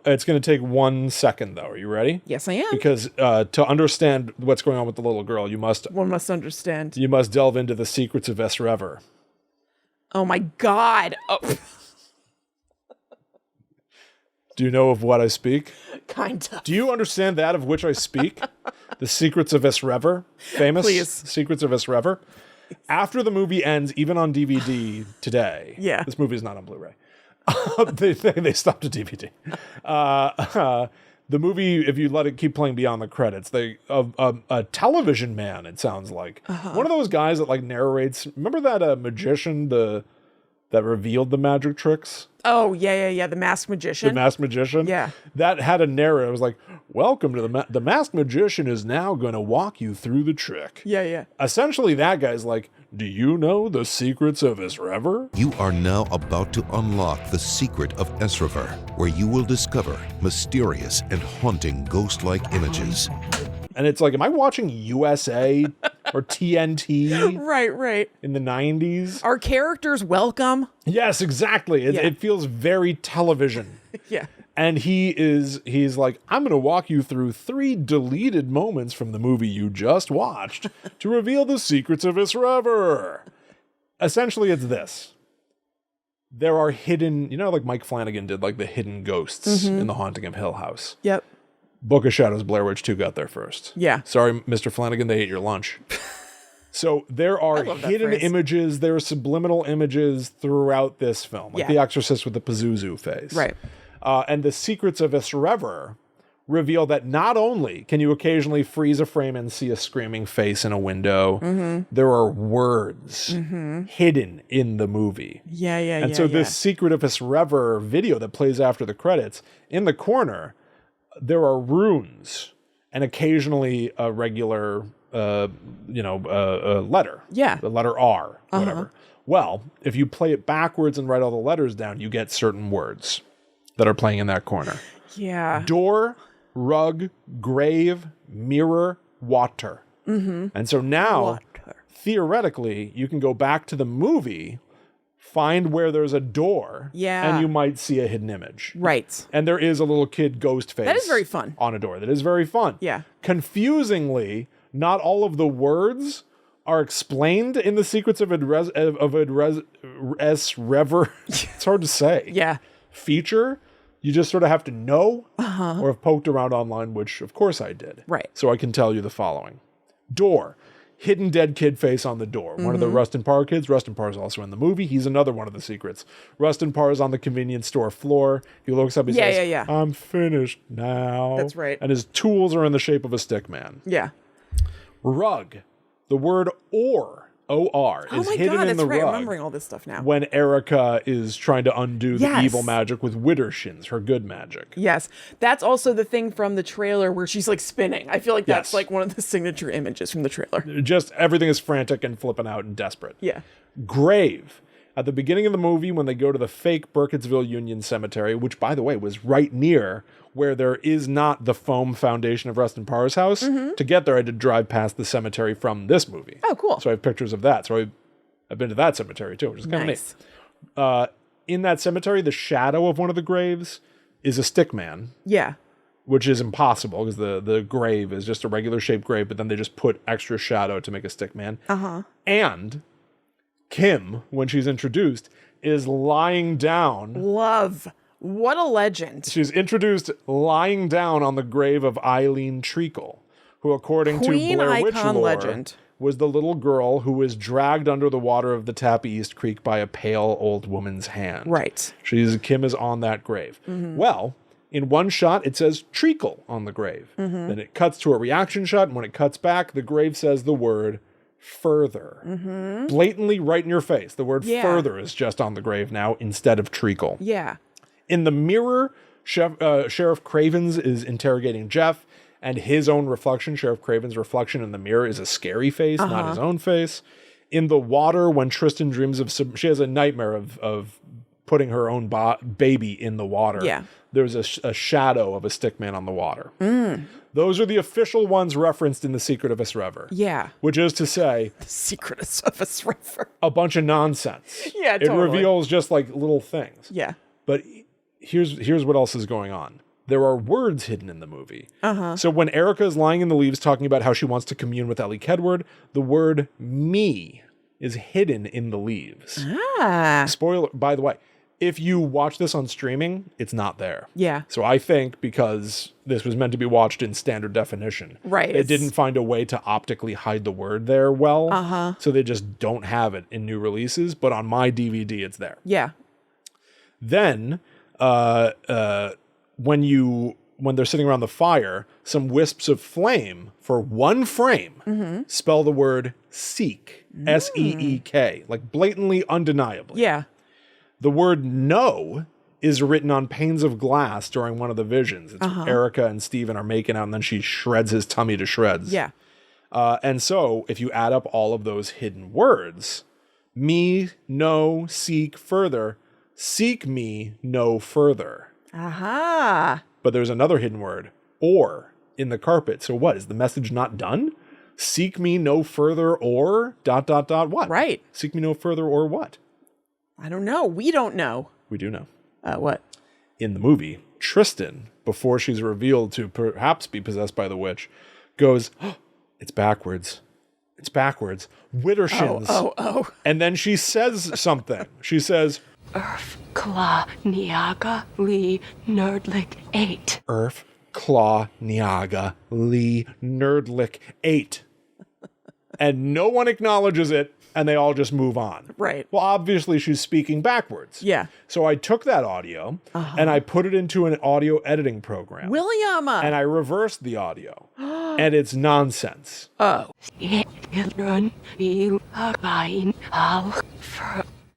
It's going to take 1 second though. Are you ready? Yes, I am. Because to understand what's going on with the little girl, you must One must understand. delve into the secrets of Esrev. Oh my God. Oh, Do you know of what I speak? kind of. Do you understand that of which I speak? The Secrets of Esrev? Famous Please. Secrets of Esrev? After the movie ends, even on DVD today. Yeah. This movie is not on Blu-ray. they stopped at DVD. The movie, if you let it keep playing beyond the credits, a television man, it sounds like. One of those guys that like narrates. Remember that magician, that revealed the magic tricks? Oh, yeah. The masked magician. The masked magician? Yeah. That had a narrator. It was like, welcome to the masked magician is now going to walk you through the trick. Yeah. Essentially, that guy's like, do you know the secrets of Esrev? You are now about to unlock the secret of Esrev, where you will discover mysterious and haunting ghost-like images. And it's like, am I watching USA or TNT Right. in the 90s? Are characters welcome? Yes, exactly. Yeah. It feels very television. Yeah. And he's like, I'm going to walk you through 3 deleted moments from the movie you just watched to reveal the secrets of Esrev. Essentially, it's this. There are hidden, like Mike Flanagan did, like the hidden ghosts in The Haunting of Hill House. Yep. Book of Shadows, Blair Witch 2 got there first. Yeah. Sorry, Mr. Flanagan, they ate your lunch. So there are love that hidden phrase. images, there are subliminal images throughout this film, like Yeah. The Exorcist with the Pazuzu face. Right. And the secrets of Esrev reveal that not only can you occasionally freeze a frame and see a screaming face in a window, there are words hidden in the movie. Yeah. And so this secret of Esrev video that plays after the credits, in the corner, there are runes and occasionally a regular, a letter. Yeah. The letter R, whatever. Well, if you play it backwards and write all the letters down, you get certain words that are playing in that corner. Yeah. Door, rug, grave, mirror, water. And so now, Water. theoretically, you can go back to the movie, find where there's a door, Yeah. and you might see a hidden image. Right. And there is a little kid ghost face. That is very fun. On a door. That is very fun. Yeah. Confusingly, not all of the words are explained in the secrets of Esrev. It's hard to say. Yeah. Feature. You just sort of have to know or have poked around online, which of course I did. Right. So I can tell you the following. Door. Hidden dead kid face on the door. One of the Rustin Parr kids. Rustin Parr is also in the movie. He's another one of the secrets. Rustin Parr is on the convenience store floor. He looks up and says, Yeah. I'm finished now. That's right. And his tools are in the shape of a stick man. Yeah. Rug. The word or O-R, Oh is my hidden God, in that's the right. I'm rug remembering all this stuff now. when Erica is trying to undo the Yes. evil magic with Widdershins, her good magic. Yes. That's also the thing from the trailer where she's like spinning. I feel like that's Yes. like one of the signature images from the trailer. Just everything is frantic and flipping out and desperate. Yeah. Grave. At the beginning of the movie, when they go to the fake Burkettville Union Cemetery, which, by the way, was right near where there is not the foam foundation of Rustin Parr's house, to get there, I had to drive past the cemetery from this movie. Oh, cool. So I have pictures of that. So I've been to that cemetery, too, which is kind of Nice. neat. In that cemetery, the shadow of one of the graves is a stick man, Yeah. which is impossible because the grave is just a regular shaped grave, but then they just put extra shadow to make a stick man. Uh-huh. And Kim, when she's introduced, is lying down. Love. What a legend. She's introduced lying down on the grave of Eileen Treacle, who, according Queen to Blair Witch icon lore, legend. was the little girl who was dragged under the water of the Tappy East Creek by a pale old woman's hand. Right. Kim is on that grave. Well, in one shot, it says Treacle on the grave. Then it cuts to a reaction shot, and when it cuts back, the grave says the word further. Blatantly right in your face. The word Yeah. further is just on the grave now instead of treacle. Yeah. In the mirror, Sheriff Cravens is interrogating Jeff, and his own reflection, Sheriff Craven's reflection in the mirror, is a scary face, not his own face. In the water, when Tristan dreams of... she has a nightmare of putting her own baby in the water. Yeah. There's a shadow of a stickman on the water. Those are the official ones referenced in The Secret of Esrev. Yeah. Which is to say, Secrets of Esrev. a bunch of nonsense. Yeah, It totally. reveals just like little things. Yeah. But here's what else is going on. There are words hidden in the movie. So when Erica is lying in the leaves talking about how she wants to commune with Ellie Kedward, the word me is hidden in the leaves. Spoiler, by the way, if you watch this on streaming, it's not there. Yeah. So I think because this was meant to be watched in standard definition, Right, it didn't find a way to optically hide the word there well. So they just don't have it in new releases, but on my DVD, it's there. Yeah. Then, when they're sitting around the fire, some wisps of flame for one frame spell the word seek, S-E-E-K, like blatantly, undeniably. Yeah. The word no is written on panes of glass during one of the visions. It's Erica and Steven are making out, and then she shreds his tummy to shreds. Yeah. And so, if you add up all of those hidden words, me, no, seek, further, seek me, no further. Aha. But there's another hidden word, or, in the carpet. So what, is the message not done? Seek me no further or ... what? Right. Seek me no further or what? I don't know. We don't know. We do know. What? In the movie, Tristan, before she's revealed to perhaps be possessed by the witch, goes, oh, it's backwards. It's backwards. Widdershins. Oh. And then she says something. She says, Kla Niaga Lee Nerdlick 8. Earth, Claw, Niaga, Lee, Nerdlick 8. And no one acknowledges it, and they all just move on. Right. Well, obviously, she's speaking backwards. Yeah. So I took that audio, and I put it into an audio editing program. William. And I reversed the audio. And it's nonsense. Oh.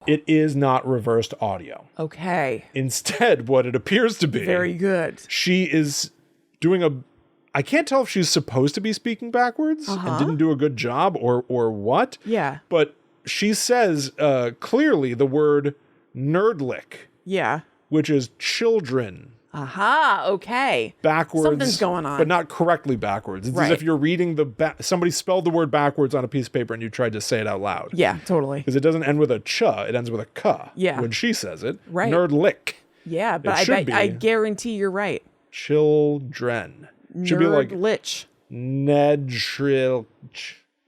It is not reversed audio. Okay. Instead, what it appears to be... Very good. She is doing a... I can't tell if she's supposed to be speaking backwards and didn't do a good job or what. Yeah. But she says clearly the word nerdlick, Yeah. which is children. Aha. Okay. Backwards. Something's going on. But not correctly backwards. It's as Right. if you're reading somebody spelled the word backwards on a piece of paper and you tried to say it out loud. Yeah, totally. Because it doesn't end with a ch, it ends with a k. Yeah. When she says it. Right. Nerdlick. Yeah, but It should be. I guarantee you're right. Children. Should be like Lich. Nedril.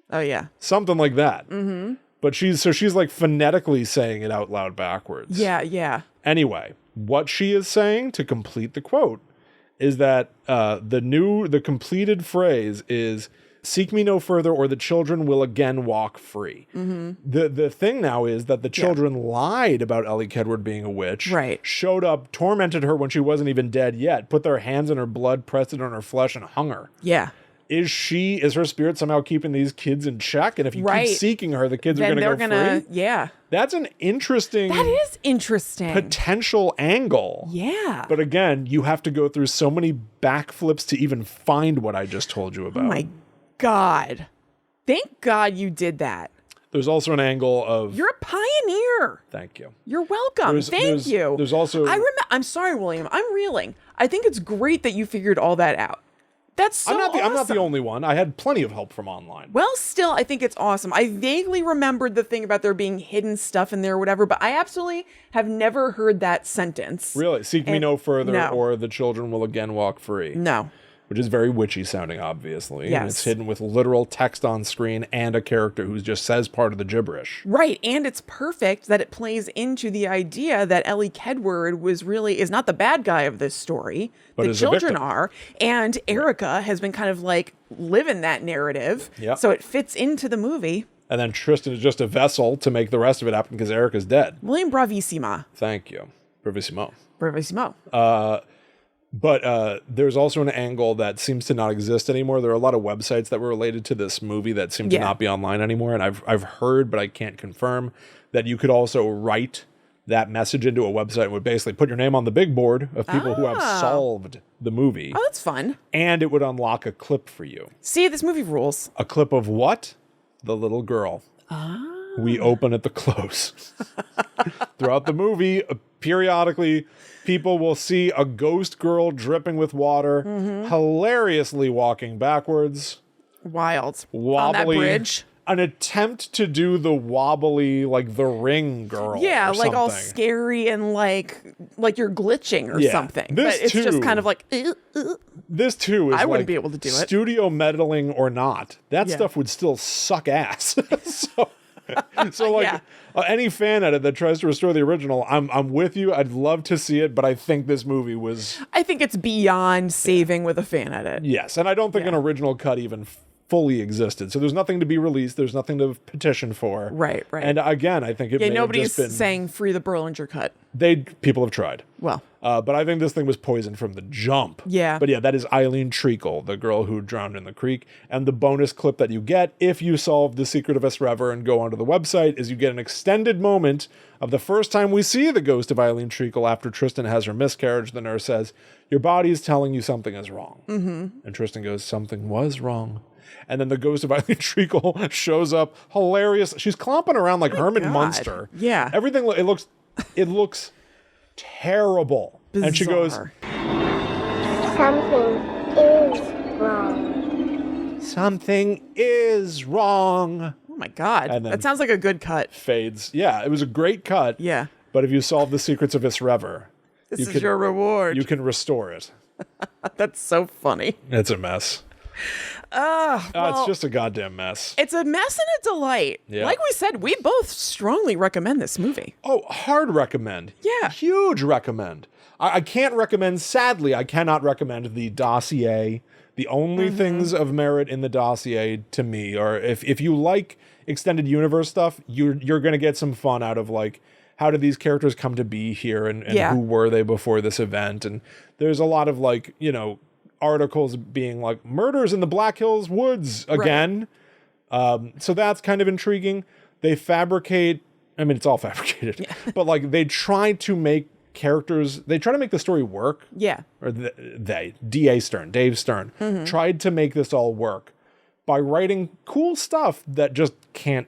Oh yeah. Something like that. Mm-hmm. But she's like phonetically saying it out loud backwards. Yeah. Anyway, what she is saying to complete the quote is that the completed phrase is seek me no further or the children will again walk free. Mm-hmm. The thing now is that the children lied about Ellie Kedward being a witch. Right. Showed up, tormented her when she wasn't even dead yet, put their hands in her blood, pressed it on her flesh, and hung her. Yeah. is her spirit somehow keeping these kids in check? And if you keep seeking her, the kids are then going to go free? Yeah. That's an interesting... That is interesting. Potential angle. Yeah. But again, you have to go through so many backflips to even find what I just told you about. Oh my God. Thank God you did that. There's also an angle of... You're a pioneer. Thank you. You're welcome. Thank you. There's also... I'm sorry, William. I'm reeling. I think it's great that you figured all that out. That's so awesome. I'm not the only one. I had plenty of help from online. Well, still, I think it's awesome. I vaguely remembered the thing about there being hidden stuff in there or whatever, but I absolutely have never heard that sentence. Really? Seek me no further, or the children will again walk free. No. Which is very witchy sounding, obviously. Yes. And it's hidden with literal text on screen and a character who just says part of the gibberish. Right. And it's perfect that it plays into the idea that Ellie Kedward is not the bad guy of this story. But the children are. And Erica has been kind of like living that narrative. Yep. So it fits into the movie. And then Tristan is just a vessel to make the rest of it happen because Erica's dead. William Bravissima. Thank you. Bravissimo. Bravissimo. But there's also an angle that seems to not exist anymore. There are a lot of websites that were related to this movie that seem to not be online anymore. And I've heard, but I can't confirm, that you could also write that message into a website and would basically put your name on the big board of people who have solved the movie. Oh, that's fun. And it would unlock a clip for you. See, this movie rules. A clip of what? The little girl. We open at the close. Throughout the movie, periodically, people will see a ghost girl dripping with water, hilariously walking backwards. Wild. Wobbly. On that bridge. An attempt to do the wobbly, like the Ring girl. Yeah, or like all something. scary and like you're glitching or something. This but it's just too. kind of like... This too is I wouldn't like be able to do it. Studio meddling or not. That stuff would still suck ass. So any fan edit that tries to restore the original, I'm with you. I'd love to see it, but I think this movie was... I think it's beyond saving with a fan edit. Yes, and I don't think an original cut even fully existed. So there's nothing to be released. There's nothing to petition for. Right. And again, I think it may nobody's have just been... saying free the Berlinger cut. People have tried. Well. But I think this thing was poisoned from the jump. Yeah. But yeah, that is Eileen Treacle, the girl who drowned in the creek. And the bonus clip that you get if you solve the Secret of Esrev and go onto the website is you get an extended moment of the first time we see the ghost of Eileen Treacle after Tristan has her miscarriage. The nurse says, your body is telling you something is wrong. And Tristan goes, something was wrong. And then the ghost of Eileen Treacle shows up, hilarious. She's clomping around like Herman Munster. Yeah. Everything, it looks terrible. Bizarre. And she goes, Something is wrong. something is wrong. Oh my God. And then That sounds like a good cut. Fades. Yeah, it was a great cut. Yeah. But if you solve the Secrets of Esrev, This is your reward. You can restore it. That's so funny. It's a mess. It's just a goddamn mess. It's a mess and a delight. Yeah. Like we said, we both strongly recommend this movie. Oh, hard recommend. Yeah. Huge recommend. I can't recommend, sadly, I cannot recommend the dossier. The only things of merit in the dossier to me are if you like extended universe stuff, you're going to get some fun out of like, how did these characters come to be here and who were they before this event? And there's a lot of like, articles being like murders in the Black Hills woods again. Right. So that's kind of intriguing. They fabricate, I mean, it's all fabricated, but like they try to make the story work. Yeah. Or Dave Stern, tried to make this all work by writing cool stuff that just can't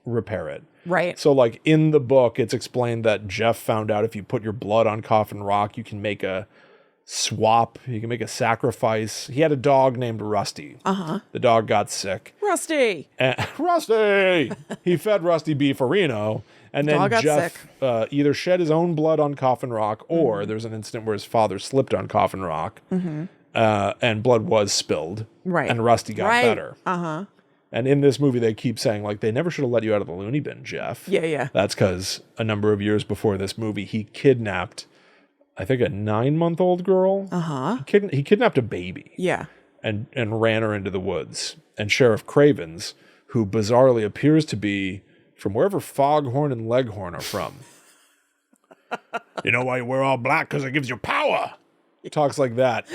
repair it. Right. So like in the book, it's explained that Jeff found out if you put your blood on Coffin Rock, you can make a swap, you can make a sacrifice. He had a dog named Rusty. The dog got sick. Rusty! He fed Rusty beefarino, and then Jeff either shed his own blood on Coffin Rock, or there's an incident where his father slipped on Coffin Rock, and blood was spilled. Right. And Rusty got better. And in this movie, they keep saying, like, they never should have let you out of the loony bin, Jeff. Yeah. That's because a number of years before this movie, he kidnapped, I think, a 9-month-old girl. He kidnapped a baby. Yeah. And ran her into the woods. And Sheriff Cravens, who bizarrely appears to be from wherever Foghorn and Leghorn are from. You know why you wear all black? Because it gives you power. talks like that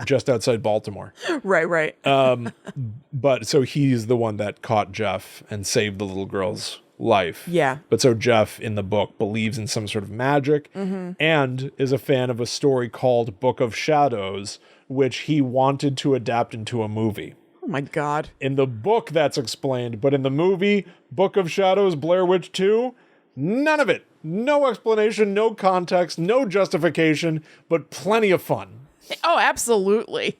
just outside Baltimore. Right. But so he's the one that caught Jeff and saved the little girl's life. Yeah. But so Jeff in the book believes in some sort of magic and is a fan of a story called Book of Shadows, which he wanted to adapt into a movie. Oh my God. In the book, that's explained, but in the movie, Book of Shadows, Blair Witch 2, none of it. No explanation, no context, no justification, but plenty of fun. Oh, absolutely.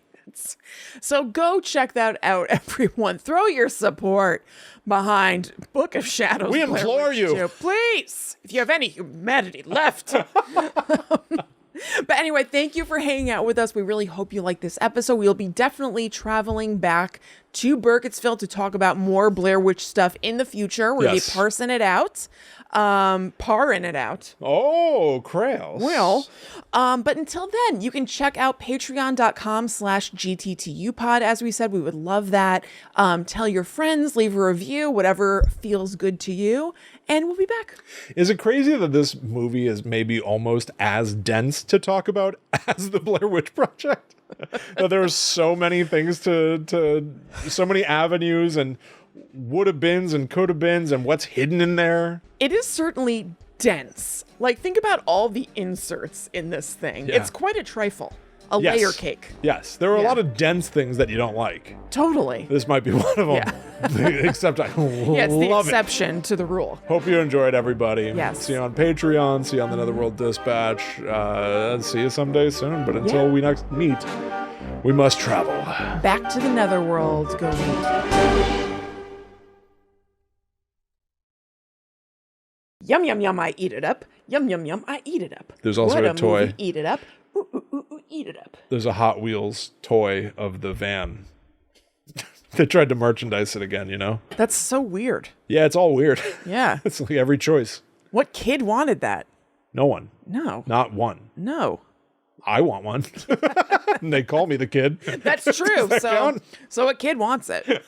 So go check that out, everyone. Throw your support behind Book of Shadows. We Blair implore Witch you. 2. Please, if you have any humanity left. But anyway, thank you for hanging out with us. We really hope you like this episode. We'll be definitely traveling back to Burkettville to talk about more Blair Witch stuff in the future. We're going to be parsing it out. Parring it out. Oh, Krails. Well, but until then, you can check out patreon.com/GTTUpod. As we said, we would love that. Tell your friends, leave a review, whatever feels good to you. And we'll be back. Is it crazy that this movie is maybe almost as dense to talk about as the Blair Witch Project? That there are so many things to so many avenues and would have beens and could have beens and what's hidden in there. It is certainly dense. Like, think about all the inserts in this thing. Yeah. It's quite a trifle. A layer cake. Yes, there are a lot of dense things that you don't like. Totally. This might be one of them. Yeah. Except I It's the love exception to the rule. Hope you enjoyed, everybody. Yes. See you on Patreon. See you on the Netherworld Dispatch. See you someday soon. But until we next meet, we must travel. Back to the Netherworld. Go meet. Yum, yum, yum, I eat it up. Yum, yum, yum, I eat it up. There's also what a toy. Movie, eat it up. Ooh, ooh, ooh, ooh, eat it up. There's a Hot Wheels toy of the van. They tried to merchandise it again, you know? That's so weird. Yeah, it's all weird. Yeah. It's like every choice. What kid wanted that? No one. No. Not one. No. I want one. And they call me the kid. That's true. Does that count? So a kid wants it.